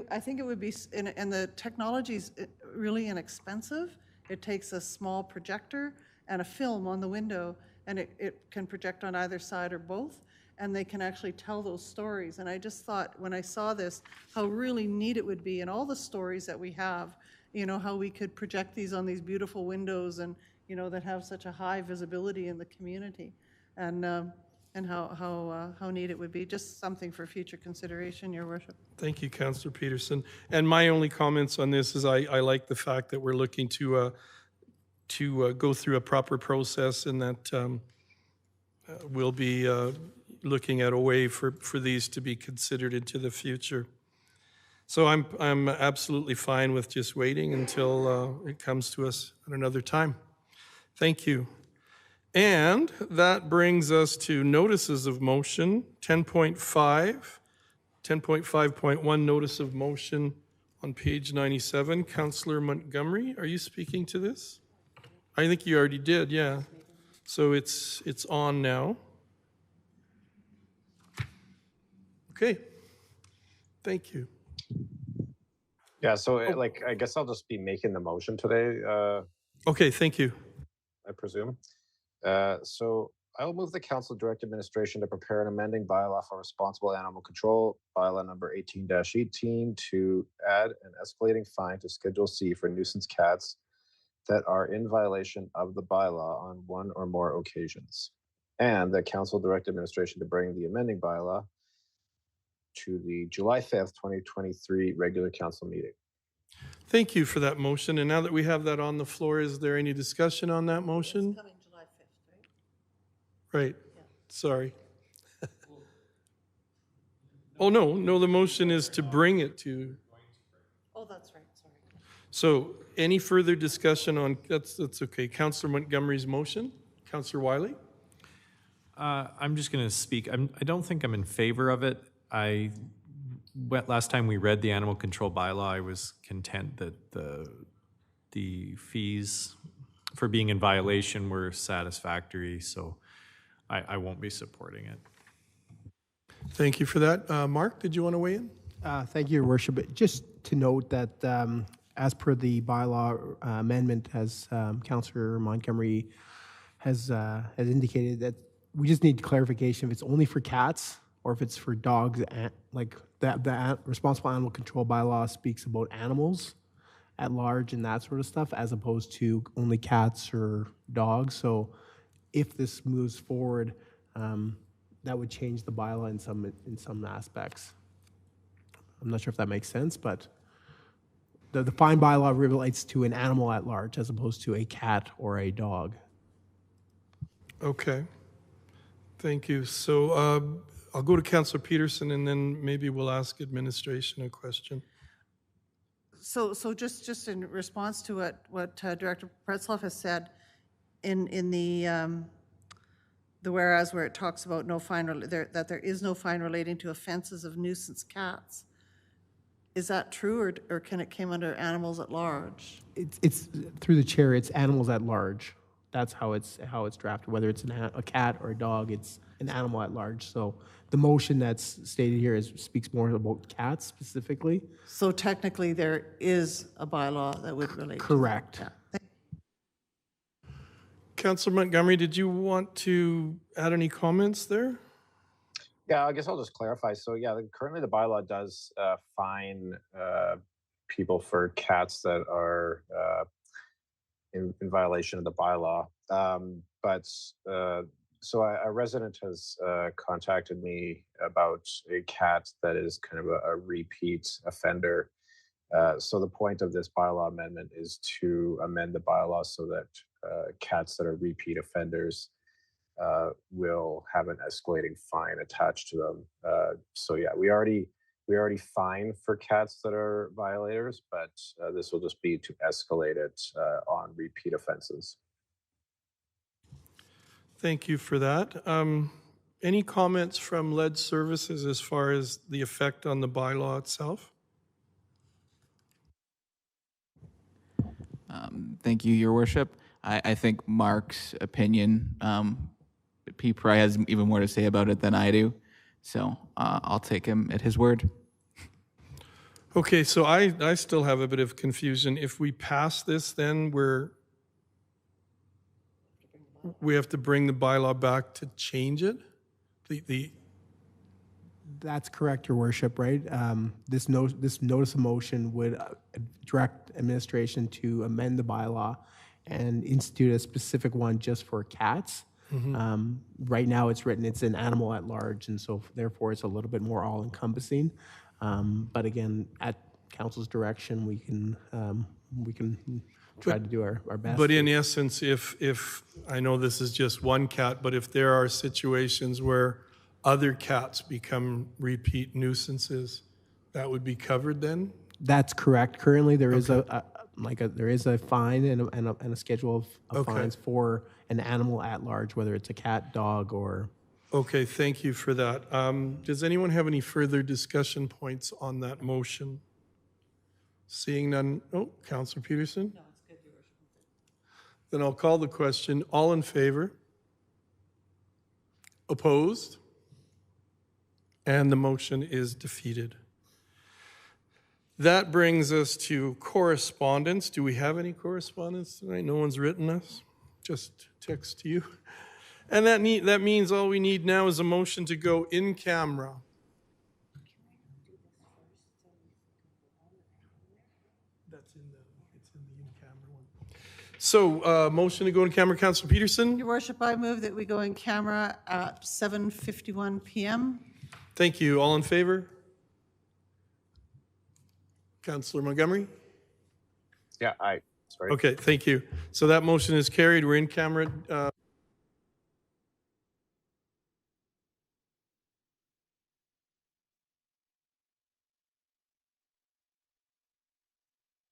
I think it would be, and the technology's really inexpensive. It takes a small projector and a film on the window, and it can project on either side or both, and they can actually tell those stories. And I just thought, when I saw this, how really neat it would be, and all the stories that we have, you know, how we could project these on these beautiful windows and, you know, that have such a high visibility in the community. And how neat it would be. Just something for future consideration, Your Worship. Thank you, Councillor Peterson. And my only comments on this is I like the fact that we're looking to go through a proper process, and that we'll be looking at a way for these to be considered into the future. So I'm absolutely fine with just waiting until it comes to us at another time. Thank you. And that brings us to notices of motion, 10.5, 10.5.1 notice of motion on page 97. Councillor Montgomery, are you speaking to this? I think you already did, yeah. So it's on now. Okay. Thank you. Yeah, so I guess I'll just be making the motion today, Okay, thank you. I presume. So I will move the council direct administration to prepare an amending bylaw for responsible animal control, bylaw number 18-18, to add an escalating fine to Schedule C for nuisance cats that are in violation of the bylaw on one or more occasions. And that council direct administration to bring the amending bylaw to the July 5th, 2023 regular council meeting. Thank you for that motion. And now that we have that on the floor, is there any discussion on that motion? It's coming July 5th, right? Right. Sorry. Oh, no, the motion is to bring it to. Oh, that's right, sorry. So any further discussion on, that's okay. Councillor Montgomery's motion? Councillor Wiley? I'm just going to speak. I don't think I'm in favor of it. Last time we read the animal control bylaw, I was content that the fees for being in violation were satisfactory, so I won't be supporting it. Thank you for that. Mark, did you want to weigh in? Thank you, Your Worship. Just to note that as per the bylaw amendment, as Councillor Montgomery has indicated, that we just need clarification if it's only for cats or if it's for dogs. Like the responsible animal control bylaw speaks about animals at large and that sort of stuff, as opposed to only cats or dogs. So if this moves forward, that would change the bylaw in some aspects. I'm not sure if that makes sense, but the fine bylaw relates to an animal at large as opposed to a cat or a dog. Okay. Thank you. So I'll go to Councillor Peterson, and then maybe we'll ask administration a question. So just in response to what Director Pretzloff has said, in the whereas where it talks about no fine, that there is no fine relating to offenses of nuisance cats, is that true, or can it come under animals at large? It's through the chair. It's animals at large. That's how it's drafted. Whether it's a cat or a dog, it's an animal at large. So the motion that's stated here speaks more about cats specifically. So technically, there is a bylaw that would relate. Correct. To Councillor Montgomery, did you want to add any comments there? Yeah, I guess I'll just clarify. So yeah, currently the bylaw does fine people for cats that are in violation of the bylaw. So a resident has contacted me about a cat that is kind of a repeat offender. So the point of this bylaw amendment is to amend the bylaw so that cats that are repeat offenders will have an escalating fine attached to them. So yeah, we already fine for cats that are violators, but this will just be to escalate it on repeat offenses. Thank you for that. Any comments from lead services as far as the effect on the bylaw itself? Thank you, Your Worship. I think Mark's opinion, he probably has even more to say about it than I do. So I'll take him at his word. Okay, so I still have a bit of confusion. If we pass this, then we have to bring the bylaw back to change it? That's correct, Your Worship, right? This notice of motion would direct administration to amend the bylaw and institute a specific one just for cats. Right now, it's written, it's an animal at large, and so therefore it's a little bit more all-encompassing. But again, at council's direction, we can try to do our best. But in essence, if I know this is just one cat, but if there are situations where other cats become repeat nuisances, that would be covered then? That's correct. Currently, there is there is a fine and a schedule of fines for an animal at large, whether it's a cat, dog, or. Okay, thank you for that. Does anyone have any further discussion points on that motion? Seeing none. Oh, Councillor Peterson? No, it's good, Your Worship. Then I'll call the question. All in favor? Opposed? And the motion is defeated. That brings us to correspondence. Do we have any correspondence tonight? No one's written us? Just text to you. And that means all we need now is a motion to go in camera. It's in the in-camera one. So, motion to go in camera, Councillor Peterson. Your Worship, I move that we go in camera at 7:51 p.m. Thank you. All in favor? Councillor Montgomery? Yeah, aye. Sorry. Okay, thank you. So that motion is carried. We're in camera.